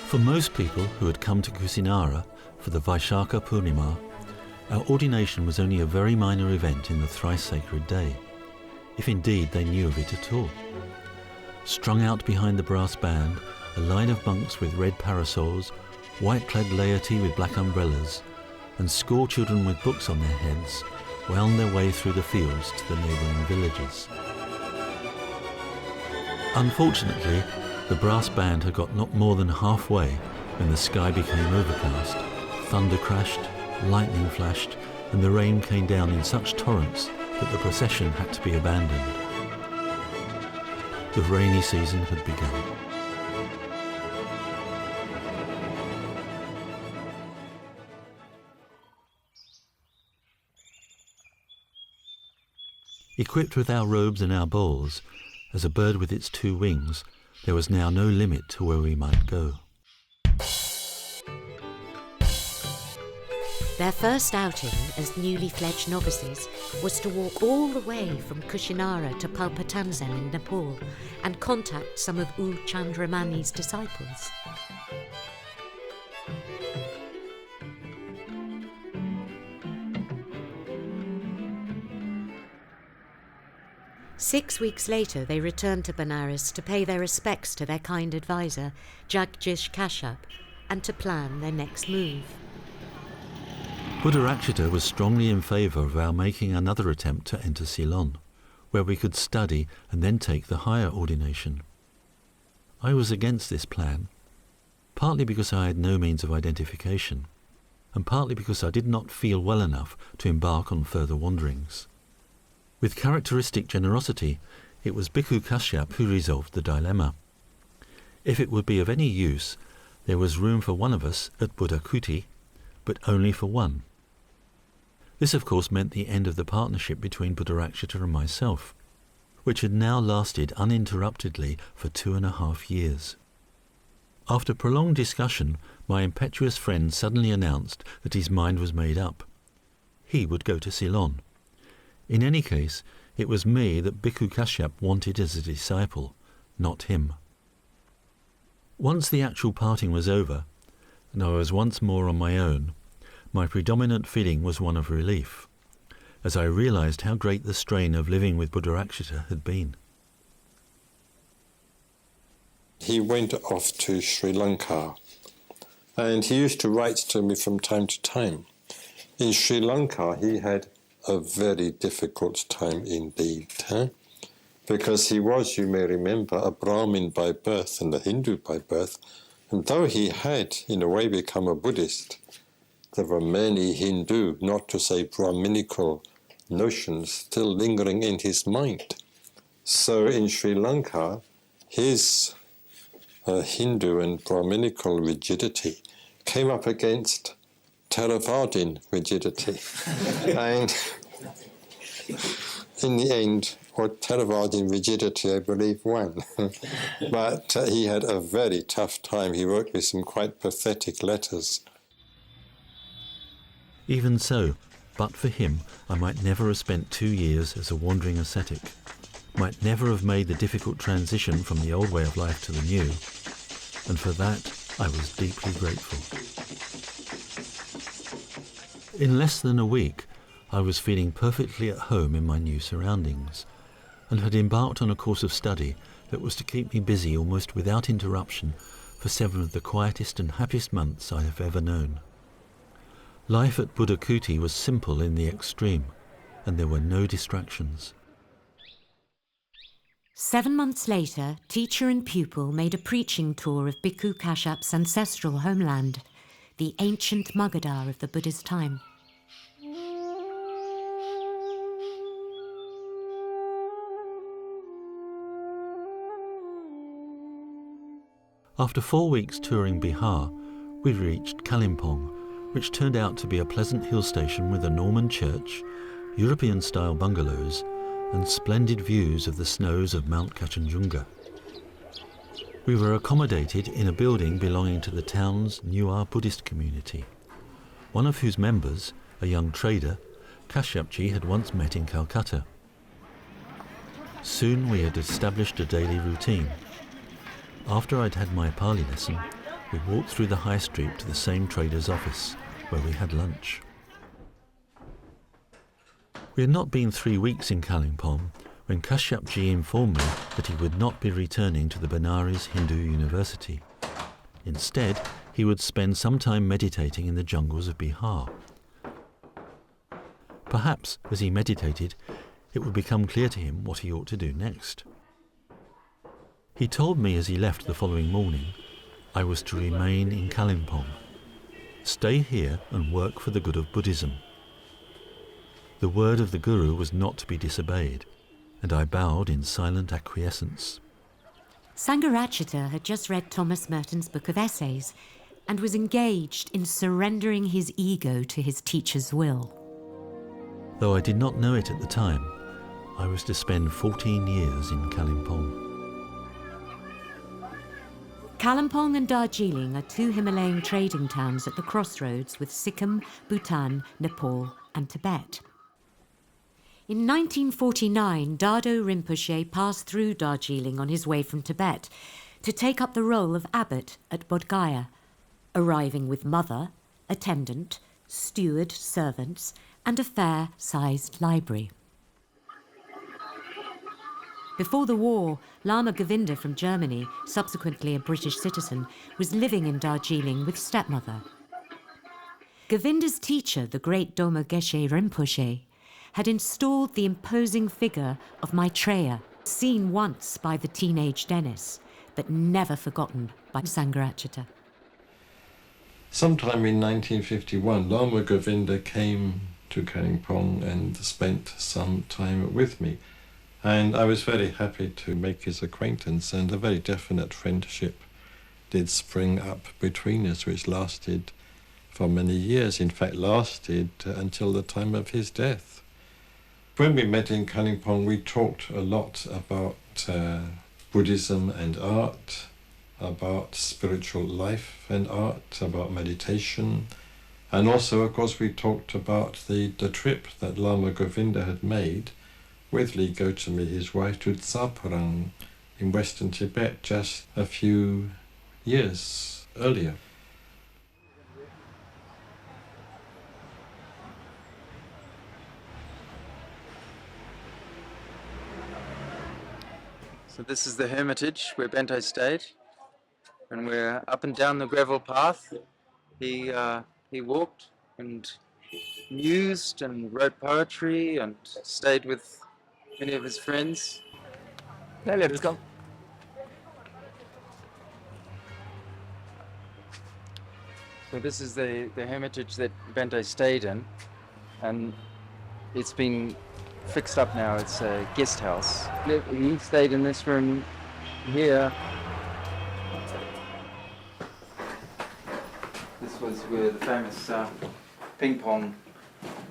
For most people who had come to Kusinara for the Vaishaka Purnima, our ordination was only a very minor event in the thrice sacred day, if indeed they knew of it at all. Strung out behind the brass band, a line of monks with red parasols, white-clad laity with black umbrellas, and schoolchildren with books on their heads wound their way through the fields to the neighbouring villages. Unfortunately, the brass band had got not more than halfway when the sky became overcast, thunder crashed, lightning flashed, and the rain came down in such torrents that the procession had to be abandoned. The rainy season had begun. Equipped with our robes and our bowls, as a bird with its 2 wings, there was now no limit to where we might go. Their first outing as newly fledged novices was to walk all the way from Kushinara to Palpatanzen in Nepal and contact some of U Chandramani's disciples. Six weeks later, they returned to Benares to pay their respects to their kind advisor, Jagdish Kashyap, and to plan their next move. Buddharakshita was strongly in favour of our making another attempt to enter Ceylon, where we could study and then take the higher ordination. I was against this plan, partly because I had no means of identification, and partly because I did not feel well enough to embark on further wanderings. With characteristic generosity, it was Bhikkhu Kashyap who resolved the dilemma. If it would be of any use, there was room for one of us at Buddha Kuti, but only for one. This of course meant the end of the partnership between Buddharakshita and myself, which had now lasted uninterruptedly for 2.5 years. After prolonged discussion, my impetuous friend suddenly announced that his mind was made up. he would go to Ceylon. In any case, it was me that Bhikkhu Kashyap wanted as a disciple, not him. Once the actual parting was over, and I was once more on my own, my predominant feeling was one of relief, as I realised how great the strain of living with Buddharakshita had been. He went off to Sri Lanka, and he used to write to me from time to time. In Sri Lanka, he had a very difficult time indeed, because he was, you may remember, a Brahmin by birth and a Hindu by birth, and though he had, in a way, become a Buddhist, there were many Hindu, not to say Brahminical, notions still lingering in his mind. So in Sri Lanka, his Hindu and Brahminical rigidity came up against Theravadin rigidity. And in the end, Theravadin rigidity, I believe, won. But he had a very tough time. He wrote me some quite pathetic letters. Even so, but for him, I might never have spent 2 years as a wandering ascetic, might never have made the difficult transition from the old way of life to the new, and for that I was deeply grateful. In less than a week, I was feeling perfectly at home in my new surroundings, and had embarked on a course of study that was to keep me busy almost without interruption for 7 of the quietest and happiest months I have ever known. Life at Buddhakuti was simple in the extreme, and there were no distractions. 7 months later, teacher and pupil made a preaching tour of Bhikkhu Kashyap's ancestral homeland, the ancient Magadha of the Buddha's time. After 4 weeks touring Bihar, we reached Kalimpong, which turned out to be a pleasant hill station with a Norman church, European-style bungalows, and splendid views of the snows of Mount Kachenjunga. We were accommodated in a building belonging to the town's Newar Buddhist community, one of whose members, a young trader, Kashyapji had once met in Calcutta. Soon we had established a daily routine. After I'd had my Pali lesson, we walked through the high street to the same trader's office, where we had lunch. We had not been 3 weeks in Kalimpong when Kashyapji informed me that he would not be returning to the Benares Hindu University. Instead, he would spend some time meditating in the jungles of Bihar. Perhaps, as he meditated, it would become clear to him what he ought to do next. He told me as he left the following morning I was to remain in Kalimpong, stay here and work for the good of Buddhism. The word of the Guru was not to be disobeyed, and I bowed in silent acquiescence. Sangharakshita had just read Thomas Merton's book of essays and was engaged in surrendering his ego to his teacher's will. Though I did not know it at the time, I was to spend 14 years in Kalimpong. Kalimpong and Darjeeling are 2 Himalayan trading towns at the crossroads with Sikkim, Bhutan, Nepal and Tibet. In 1949, Dado Rinpoche passed through Darjeeling on his way from Tibet to take up the role of abbot at Bodh Gaya, arriving with mother, attendant, steward, servants and a fair-sized library. Before the war, Lama Govinda from Germany, subsequently a British citizen, was living in Darjeeling with stepmother. Govinda's teacher, the great Domo Geshe Rinpoche, had installed the imposing figure of Maitreya, seen once by the teenage Dennis, but never forgotten by Sangharakshita. Sometime in 1951, Lama Govinda came to Kalimpong and spent some time with me. And I was very happy to make his acquaintance, and a very definite friendship did spring up between us, which lasted for many years, in fact lasted until the time of his death. When we met in Kalimpong, we talked a lot about Buddhism and art, about spiritual life and art, about meditation, And also, of course, we talked about the trip that Lama Govinda had made with Lee Gotami, his wife, to Tsaparang in western Tibet just a few years earlier. So this is the hermitage where Bhante stayed, and we're up and down the gravel path. He walked and mused and wrote poetry and stayed with many of his friends. Now let's come. So this is the hermitage that Bhante stayed in, and it's been fixed up now. It's a guest house. He stayed in this room here. This was where the famous ping pong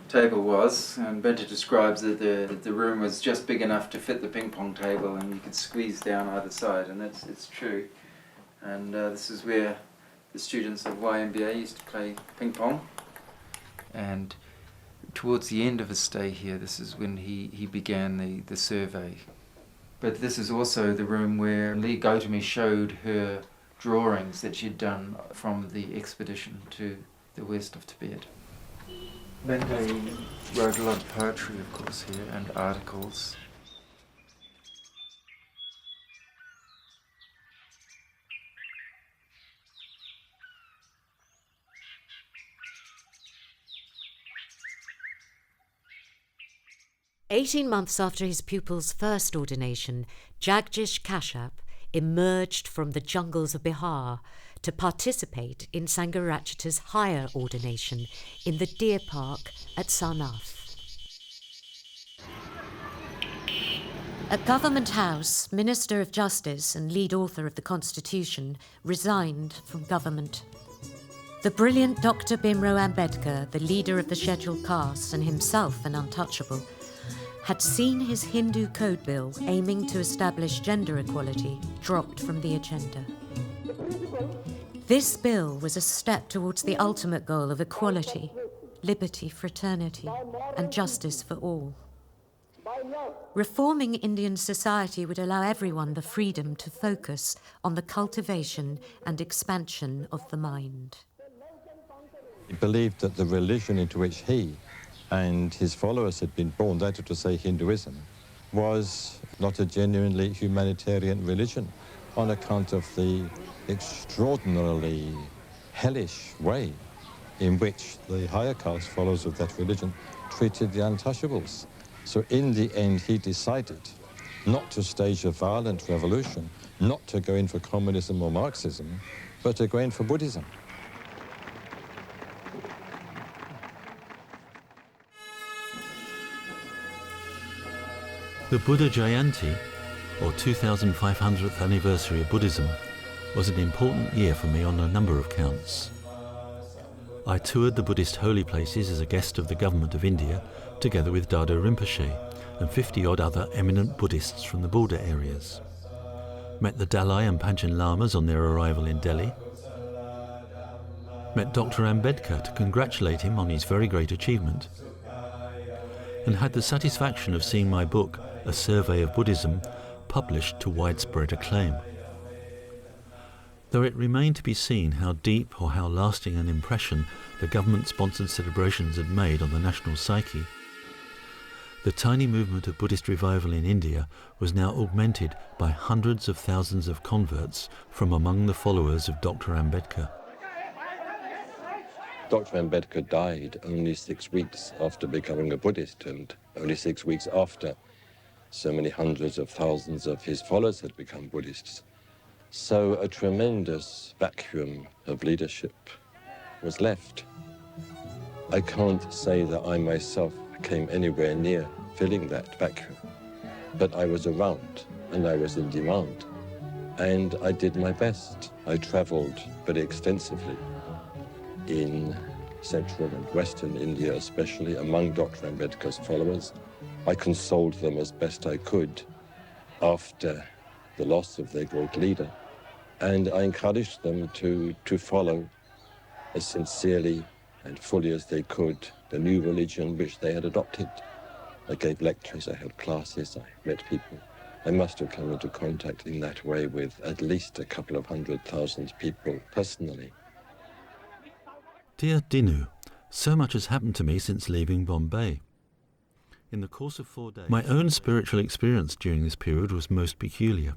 table was, and Bhante describes that the room was just big enough to fit the ping pong table, and you could squeeze down either side, and it's true. And this is where the students of YMBA used to play ping pong. And towards the end of his stay here, this is when he began the survey. But this is also the room where Lee Gotami showed her drawings that she'd done from the expedition to the west of Tibet. Bhante wrote a lot of poetry, of course, here, and articles. "18 months after his pupil's first ordination, Jagdish Kashyap emerged from the jungles of Bihar to participate in Sangharakshita's higher ordination in the deer park at Sarnath. At Government House, Minister of Justice and lead author of the Constitution resigned from government. The brilliant Dr. Bhimrao Ambedkar, the leader of the scheduled castes and himself an untouchable, had seen his Hindu Code Bill aiming to establish gender equality dropped from the agenda. This bill was a step towards the ultimate goal of equality, liberty, fraternity, and justice for all. Reforming Indian society would allow everyone the freedom to focus on the cultivation and expansion of the mind. He believed that the religion into which he and his followers had been born, that is to say Hinduism, was not a genuinely humanitarian religion on account of the extraordinarily hellish way in which the higher caste followers of that religion treated the untouchables. So in the end, he decided not to stage a violent revolution, not to go in for communism or Marxism, but to go in for Buddhism. The Buddha Jayanti, or 2500th anniversary of Buddhism, was an important year for me on a number of counts. I toured the Buddhist holy places as a guest of the government of India, together with Dado Rinpoche and 50-odd other eminent Buddhists from the border areas. Met the Dalai and Panchen Lamas on their arrival in Delhi. Met Dr. Ambedkar to congratulate him on his very great achievement. And had the satisfaction of seeing my book, A Survey of Buddhism, published to widespread acclaim. Though it remained to be seen how deep or how lasting an impression the government-sponsored celebrations had made on the national psyche, the tiny movement of Buddhist revival in India was now augmented by hundreds of thousands of converts from among the followers of Dr. Ambedkar. Dr. Ambedkar died only 6 weeks after becoming a Buddhist, and only 6 weeks after so many hundreds of thousands of his followers had become Buddhists. So a tremendous vacuum of leadership was left. I can't say that I myself came anywhere near filling that vacuum, but I was around and I was in demand, and I did my best. I traveled very extensively in central and western India, especially among Dr. Ambedkar's followers. I consoled them as best I could after the loss of their great leader, and I encouraged them to follow as sincerely and fully as they could the new religion which they had adopted. I gave lectures, I held classes, I met people. I must have come into contact in that way with at least a couple of 100,000 people personally. Dear Dinu, so much has happened to me since leaving Bombay. In the course of 4 days, my own spiritual experience during this period was most peculiar.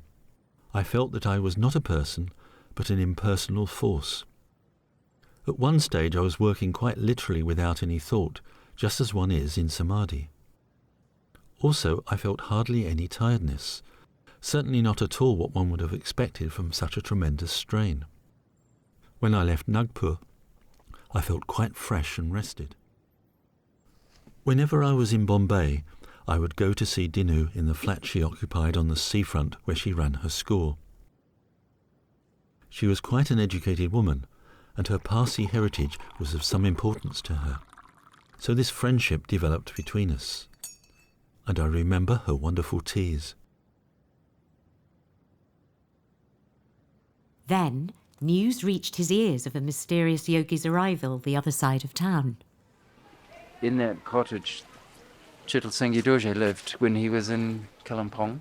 I felt that I was not a person, but an impersonal force. At one stage I was working quite literally without any thought, just as one is in samadhi. Also, I felt hardly any tiredness, certainly not at all what one would have expected from such a tremendous strain. When I left Nagpur, I felt quite fresh and rested. Whenever I was in Bombay, I would go to see Dinu in the flat she occupied on the seafront where she ran her school. She was quite an educated woman, and her Parsi heritage was of some importance to her. So this friendship developed between us. And I remember her wonderful teas. Then, news reached his ears of a mysterious yogi's arrival the other side of town. In that cottage, Chittal Singh Dorje lived when he was in Kalimpong.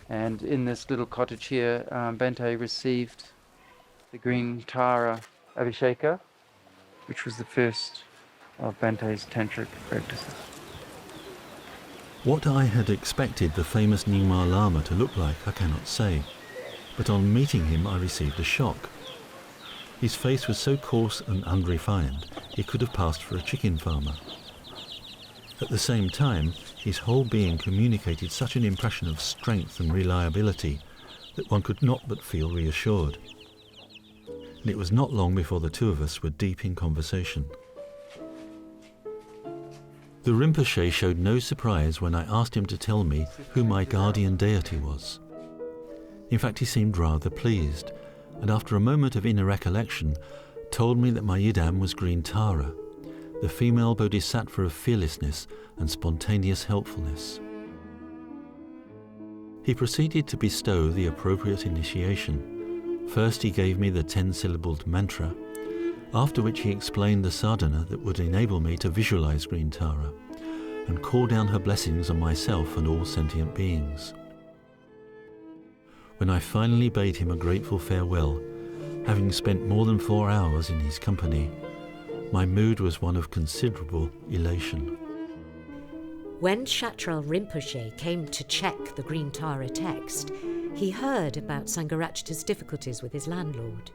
And in this little cottage here, Bhante received the green Tara Abhisheka, which was the first of Bhante's tantric practices. What I had expected the famous Nyingma Lama to look like, I cannot say, but on meeting him I received a shock. His face was so coarse and unrefined, he could have passed for a chicken farmer. At the same time, his whole being communicated such an impression of strength and reliability that one could not but feel reassured. And it was not long before the two of us were deep in conversation. The Rinpoche showed no surprise when I asked him to tell me who my guardian deity was. In fact, he seemed rather pleased, and after a moment of inner recollection, told me that my Yidam was Green Tara, the female bodhisattva of fearlessness and spontaneous helpfulness. He proceeded to bestow the appropriate initiation. First he gave me the 10-syllabled mantra, after which he explained the sadhana that would enable me to visualize Green Tara and call down her blessings on myself and all sentient beings. When I finally bade him a grateful farewell, having spent more than 4 hours in his company, my mood was one of considerable elation. When Shatral Rinpoche came to check the Green Tara text, he heard about Sangharakshita's difficulties with his landlord.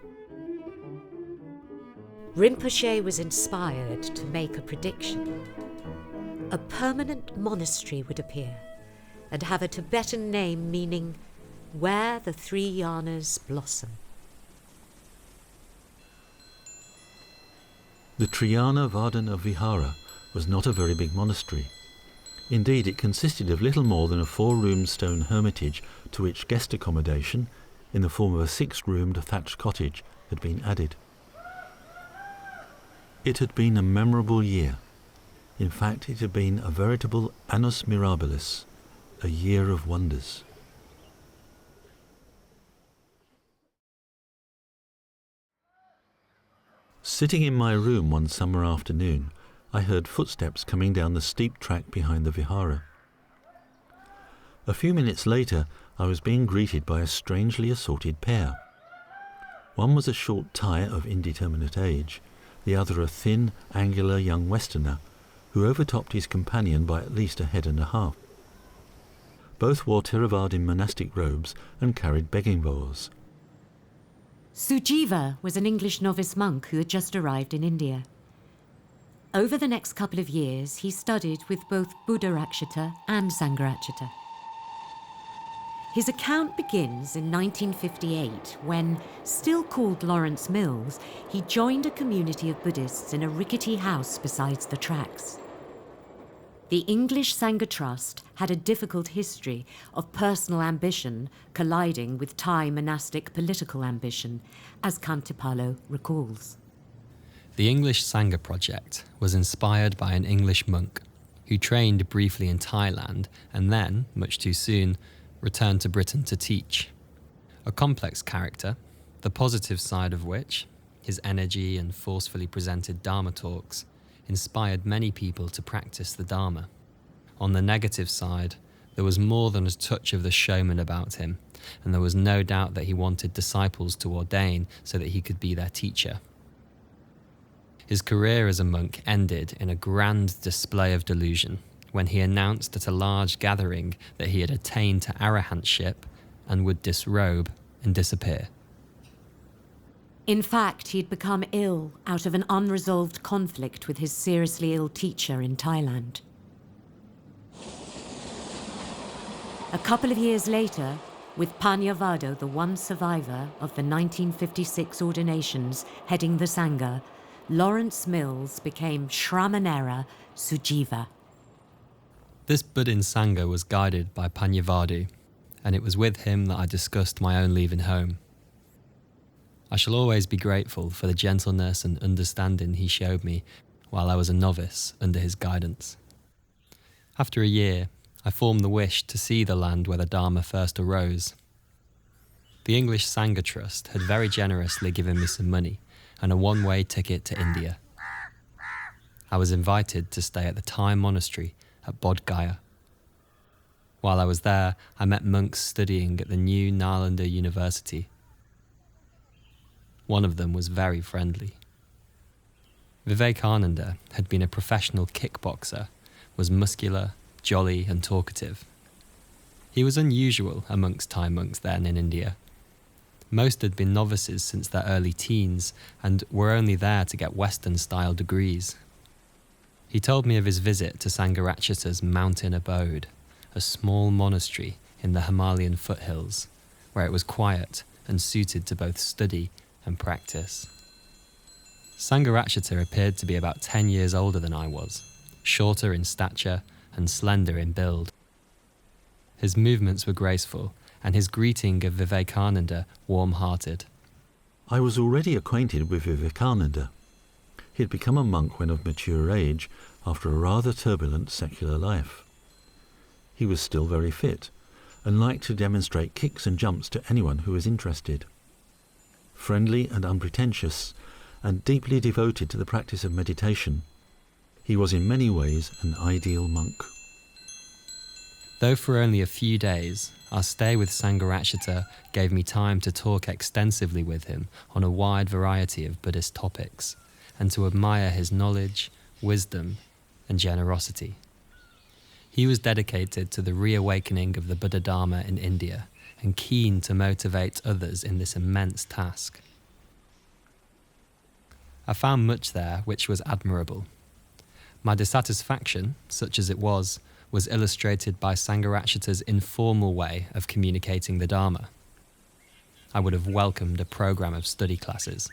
Rinpoche was inspired to make a prediction. A permanent monastery would appear and have a Tibetan name meaning where the 3 yanas blossom. The Triyana Vardhana Vihara was not a very big monastery. Indeed, it consisted of little more than a 4-room stone hermitage to which guest accommodation, in the form of a 6-roomed thatched cottage, had been added. It had been a memorable year. In fact, it had been a veritable annus mirabilis, a year of wonders. Sitting in my room one summer afternoon, I heard footsteps coming down the steep track behind the vihara. A few minutes later, I was being greeted by a strangely assorted pair. One was a short Thai of indeterminate age, the other a thin, angular young Westerner, who overtopped his companion by at least a head and a half. Both wore Theravadan monastic robes and carried begging bowls. Sujiva was an English novice monk who had just arrived in India. Over the next couple of years, he studied with both Buddharakshita and Sangharakshita. His account begins in 1958 when, still called Lawrence Mills, he joined a community of Buddhists in a rickety house beside the tracks. The English Sangha Trust had a difficult history of personal ambition colliding with Thai monastic political ambition, as Kantipalo recalls. The English Sangha project was inspired by an English monk who trained briefly in Thailand and then, much too soon, returned to Britain to teach. A complex character, the positive side of which, his energy and forcefully presented Dharma talks inspired many people to practice the Dharma. On the negative side, there was more than a touch of the showman about him, and there was no doubt that he wanted disciples to ordain so that he could be their teacher. His career as a monk ended in a grand display of delusion when he announced at a large gathering that he had attained to arahantship and would disrobe and disappear. In fact, he'd become ill out of an unresolved conflict with his seriously ill teacher in Thailand. A couple of years later, with Panyavado, the one survivor of the 1956 ordinations heading the Sangha, Lawrence Mills became Shramanera Sujiva. This Buddhin Sangha was guided by Panyavadu, and it was with him that I discussed my own leaving home. I shall always be grateful for the gentleness and understanding he showed me while I was a novice under his guidance. After a year, I formed the wish to see the land where the Dharma first arose. The English Sangha Trust had very generously given me some money and a one-way ticket to India. I was invited to stay at the Thai monastery at Bodh Gaya. While I was there, I met monks studying at the new Nalanda University. One of them was very friendly. Vivekananda had been a professional kickboxer, was muscular, jolly and talkative. He was unusual amongst Thai monks then in India. Most had been novices since their early teens and were only there to get Western-style degrees. He told me of his visit to Sangharakshita's mountain abode, a small monastery in the Himalayan foothills, where it was quiet and suited to both study and practice. Sangharakshita appeared to be about 10 years older than I was, shorter in stature and slender in build. His movements were graceful, and his greeting of Vivekananda warm-hearted. I was already acquainted with Vivekananda. He had become a monk when of mature age after a rather turbulent secular life. He was still very fit and liked to demonstrate kicks and jumps to anyone who was interested. Friendly and unpretentious, and deeply devoted to the practice of meditation, he was in many ways an ideal monk. Though for only a few days, our stay with Sangharakshita gave me time to talk extensively with him on a wide variety of Buddhist topics, and to admire his knowledge, wisdom, and generosity. He was dedicated to the reawakening of the Buddha Dharma in India, and keen to motivate others in this immense task. I found much there which was admirable. My dissatisfaction, such as it was illustrated by Sangharakshita's informal way of communicating the Dharma. I would have welcomed a program of study classes.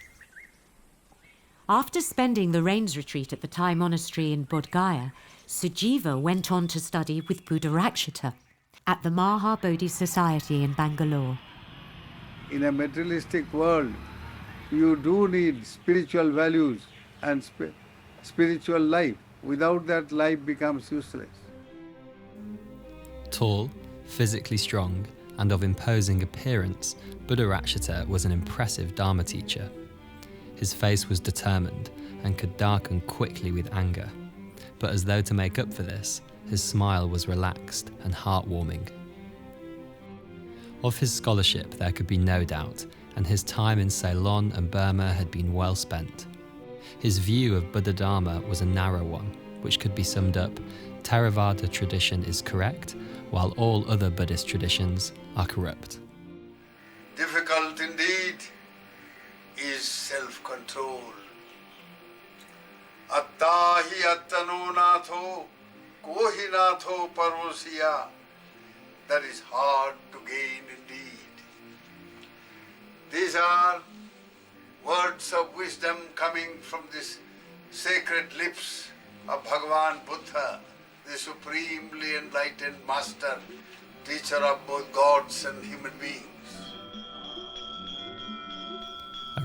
After spending the rains retreat at the Thai monastery in Bodh Gaya, Sujiva went on to study with Buddharakshita at the Mahabodhi Society in Bangalore. In a materialistic world, you do need spiritual values and spiritual life. Without that, life becomes useless. Tall, physically strong, and of imposing appearance, Buddharakshita was an impressive Dharma teacher. His face was determined and could darken quickly with anger, but as though to make up for this, his smile was relaxed and heartwarming. Of his scholarship there could be no doubt, and his time in Ceylon and Burma had been well spent. His view of Buddha Dharma was a narrow one, which could be summed up: Theravada tradition is correct, while all other Buddhist traditions are corrupt. Difficult indeed is self-control. Attahi attano natho, kohi natho parosiya. That is hard to gain indeed. These are words of wisdom coming from this sacred lips of Bhagavan Buddha, the supremely enlightened master, teacher of both gods and human beings.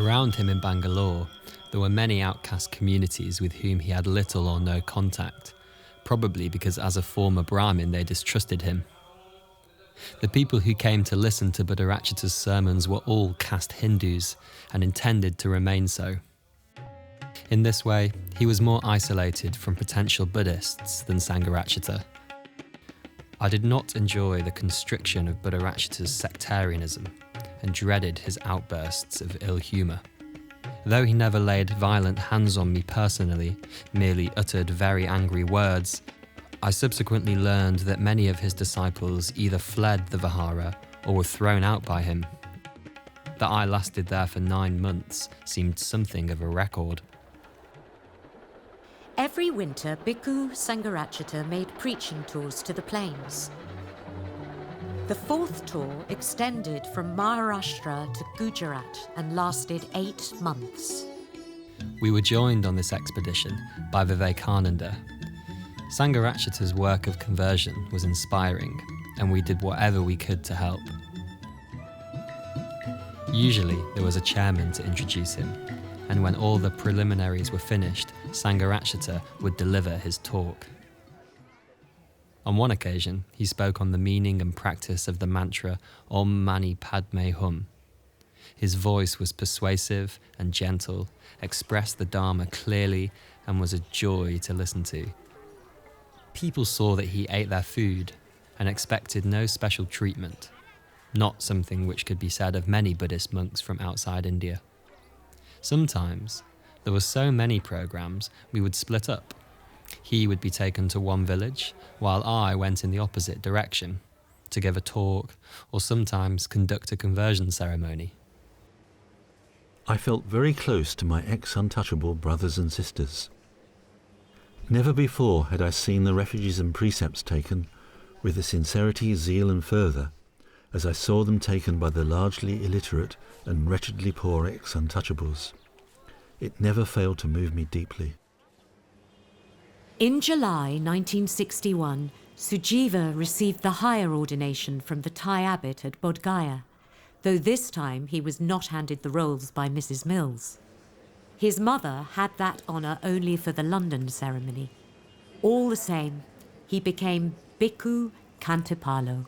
Around him in Bangalore, there were many outcast communities with whom he had little or no contact, probably because as a former Brahmin they distrusted him. The people who came to listen to Buddharachita's sermons were all caste Hindus and intended to remain so. In this way, he was more isolated from potential Buddhists than Sangharachita. I did not enjoy the constriction of Buddharachita's sectarianism and dreaded his outbursts of ill humour. Though he never laid violent hands on me personally, merely uttered very angry words, I subsequently learned that many of his disciples either fled the Vihara or were thrown out by him. That I lasted there for 9 months seemed something of a record. Every winter, Bhikkhu Sangharachita made preaching tours to the plains. The fourth tour extended from Maharashtra to Gujarat and lasted 8 months. We were joined on this expedition by Vivekananda. Sangharachita's work of conversion was inspiring, and we did whatever we could to help. Usually, there was a chairman to introduce him, and when all the preliminaries were finished, Sangharachita would deliver his talk. On one occasion, he spoke on the meaning and practice of the mantra Om Mani Padme Hum. His voice was persuasive and gentle, expressed the Dharma clearly, and was a joy to listen to. People saw that he ate their food and expected no special treatment, not something which could be said of many Buddhist monks from outside India. Sometimes, there were so many programs, we would split up. He would be taken to one village, while I went in the opposite direction, to give a talk or sometimes conduct a conversion ceremony. I felt very close to my ex-untouchable brothers and sisters. Never before had I seen the refuges and precepts taken with the sincerity, zeal and fervour as I saw them taken by the largely illiterate and wretchedly poor ex-untouchables. It never failed to move me deeply. In July 1961, Sujiva received the higher ordination from the Thai abbot at Bodh Gaya, though this time he was not handed the rolls by Mrs. Mills. His mother had that honour only for the London ceremony. All the same, he became Bhikkhu Khantipalo.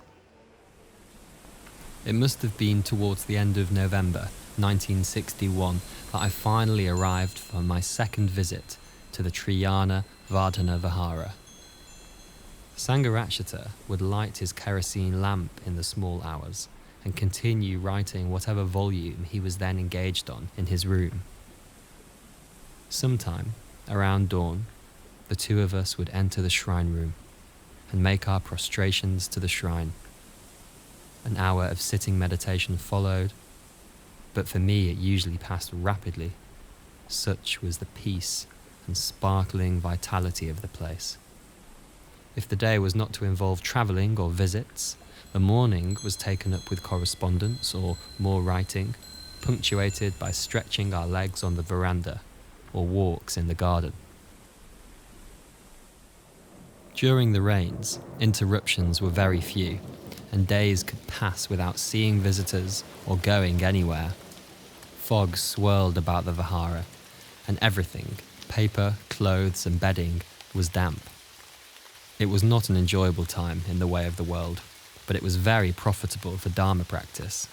It must have been towards the end of November 1961 that I finally arrived for my second visit to the Triyana Vardhana Vihara. Sangharachita would light his kerosene lamp in the small hours and continue writing whatever volume he was then engaged on in his room. Sometime, around dawn, the two of us would enter the shrine room and make our prostrations to the shrine. An hour of sitting meditation followed, but for me it usually passed rapidly. Such was the peace and sparkling vitality of the place. If the day was not to involve travelling or visits, the morning was taken up with correspondence or more writing, punctuated by stretching our legs on the veranda or walks in the garden. During the rains, interruptions were very few, and days could pass without seeing visitors or going anywhere. Fog swirled about the Vihara, and everything, paper, clothes and bedding, was damp. It was not an enjoyable time in the way of the world, but it was very profitable for Dharma practice.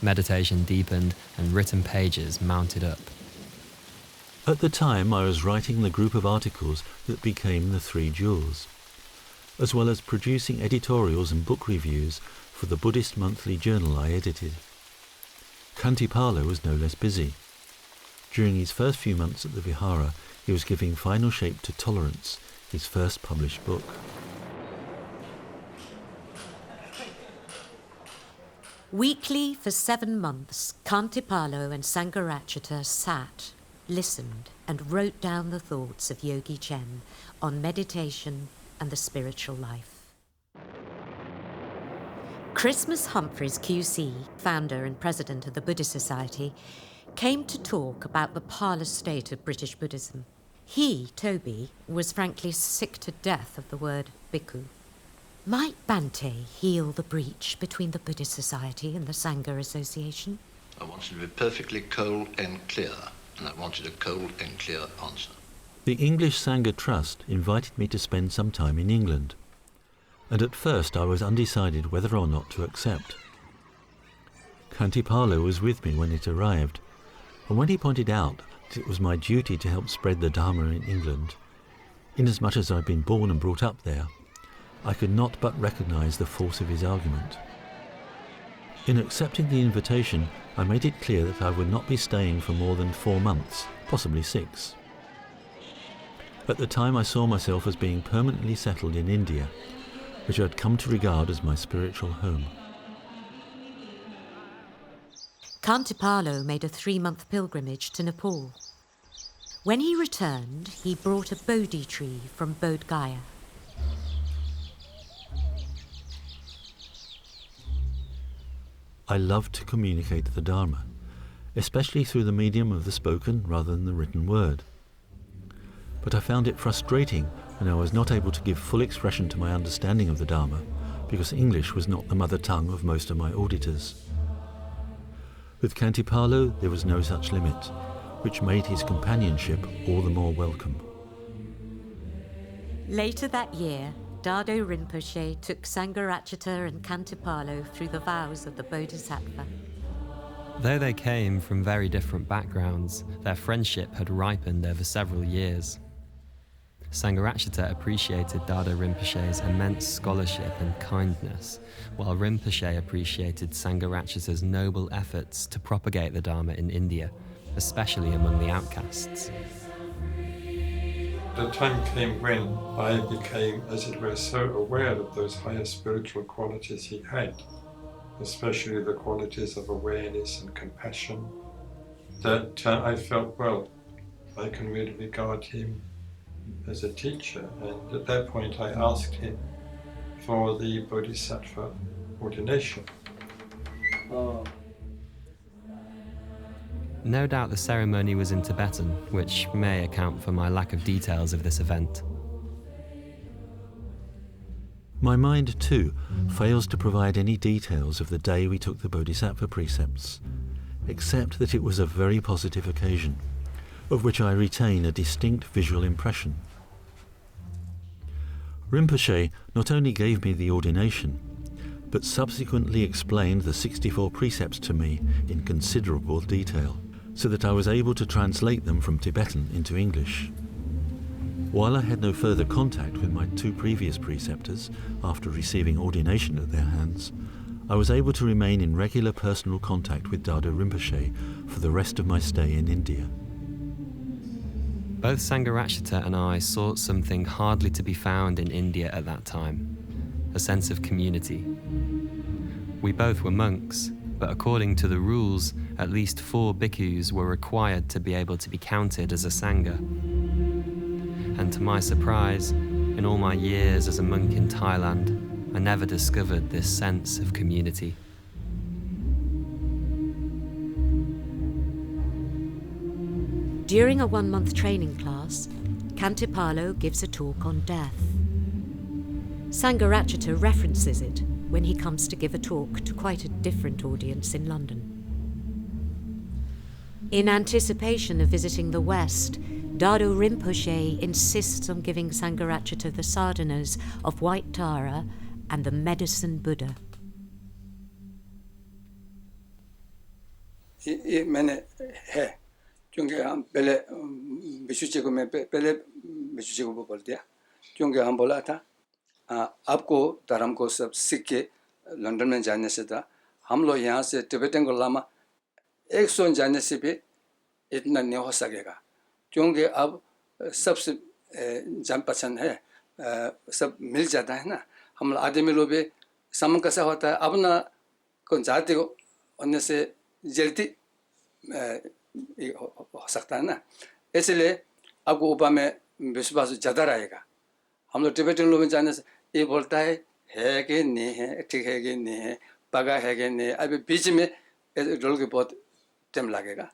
Meditation deepened and written pages mounted up. At the time I was writing the group of articles that became the Three Jewels, as well as producing editorials and book reviews for the Buddhist monthly journal I edited. Khantipalo was no less busy. During his first few months at the Vihara, he was giving final shape to Tolerance, his first published book. Weekly for 7 months, Khantipalo and Sangharachita sat, listened and wrote down the thoughts of Yogi Chen on meditation and the spiritual life. Christmas Humphreys QC, founder and president of the Buddhist Society, came to talk about the parlous state of British Buddhism. He, Toby, was frankly sick to death of the word bhikkhu. Might Bhante heal the breach between the Buddhist Society and the Sangha Association? I wanted to be perfectly cold and clear, and I wanted a cold and clear answer. The English Sangha Trust invited me to spend some time in England. and at first I was undecided whether or not to accept. Kantipalo was with me when it arrived, and when he pointed out that it was my duty to help spread the Dharma in England, inasmuch as I'd been born and brought up there, I could not but recognise the force of his argument. In accepting the invitation, I made it clear that I would not be staying for more than 4 months, possibly 6. At the time I saw myself as being permanently settled in India, which I had come to regard as my spiritual home. Kantipalo made a 3-month pilgrimage to Nepal. When he returned, he brought a Bodhi tree from Bodh Gaya. I loved to communicate the Dharma, especially through the medium of the spoken rather than the written word. But I found it frustrating when I was not able to give full expression to my understanding of the Dharma, because English was not the mother tongue of most of my auditors. With Kantipalo there was no such limit, which made his companionship all the more welcome. Later that year, Dado Rinpoche took Sangharakshita and Kantipalo through the vows of the Bodhisattva. Though they came from very different backgrounds, their friendship had ripened over several years. Sangharakshita appreciated Dado Rinpoche's immense scholarship and kindness, while Rinpoche appreciated Sangharakshita's noble efforts to propagate the Dharma in India, especially among the outcasts. The time came when I became, as it were, so aware of those higher spiritual qualities he had, especially the qualities of awareness and compassion, that I felt, well, I can really regard him as a teacher. And at that point I asked him for the Bodhisattva ordination. No doubt the ceremony was in Tibetan, which may account for my lack of details of this event. My mind, too, fails to provide any details of the day we took the Bodhisattva precepts, except that it was a very positive occasion, of which I retain a distinct visual impression. Rinpoche not only gave me the ordination, but subsequently explained the 64 precepts to me in considerable detail, so that I was able to translate them from Tibetan into English. While I had no further contact with my 2 previous preceptors after receiving ordination at their hands, I was able to remain in regular personal contact with Dado Rinpoche for the rest of my stay in India. Both Sangharakshita and I sought something hardly to be found in India at that time, a sense of community. We both were monks, but according to the rules, at least 4 bhikkhus were required to be able to be counted as a Sangha. And to my surprise, in all my years as a monk in Thailand, I never discovered this sense of community. During a 1-month training class, Kantipalo gives a talk on death. Sangharakshita references it when he comes to give a talk to quite a different audience in London. In anticipation of visiting the West, Dado Rinpoche insists on giving Sangharakshita the sadhanas of White Tara and the Medicine Buddha. क्योंकि हम पहले विशुचि को मैं पहले विशुचि को बोल दिया क्योंकि हम बोला था आपको धर्म को सब सीख के लंदन में जाने से था हम लोग यहाँ से तिब्बतन को लामा 100 जाने से भी इतना नहीं हो सकेगा क्योंकि अब सबसे जान पहचान है सब मिल जाता है ना हम आदमी लोग भी समन कैसा होता है अब ना कौन जाति को अन्य से जल्दी हो सकता है ना इसलिए आपको ऊपर में विश्वास ज़्यादा रहेगा हम लोग तिब्बतन लोग में जाने से ये बोलता है कि नहीं है ठीक है कि नहीं है पगा है कि नहीं अभी बीच में डोल के बहुत टाइम लगेगा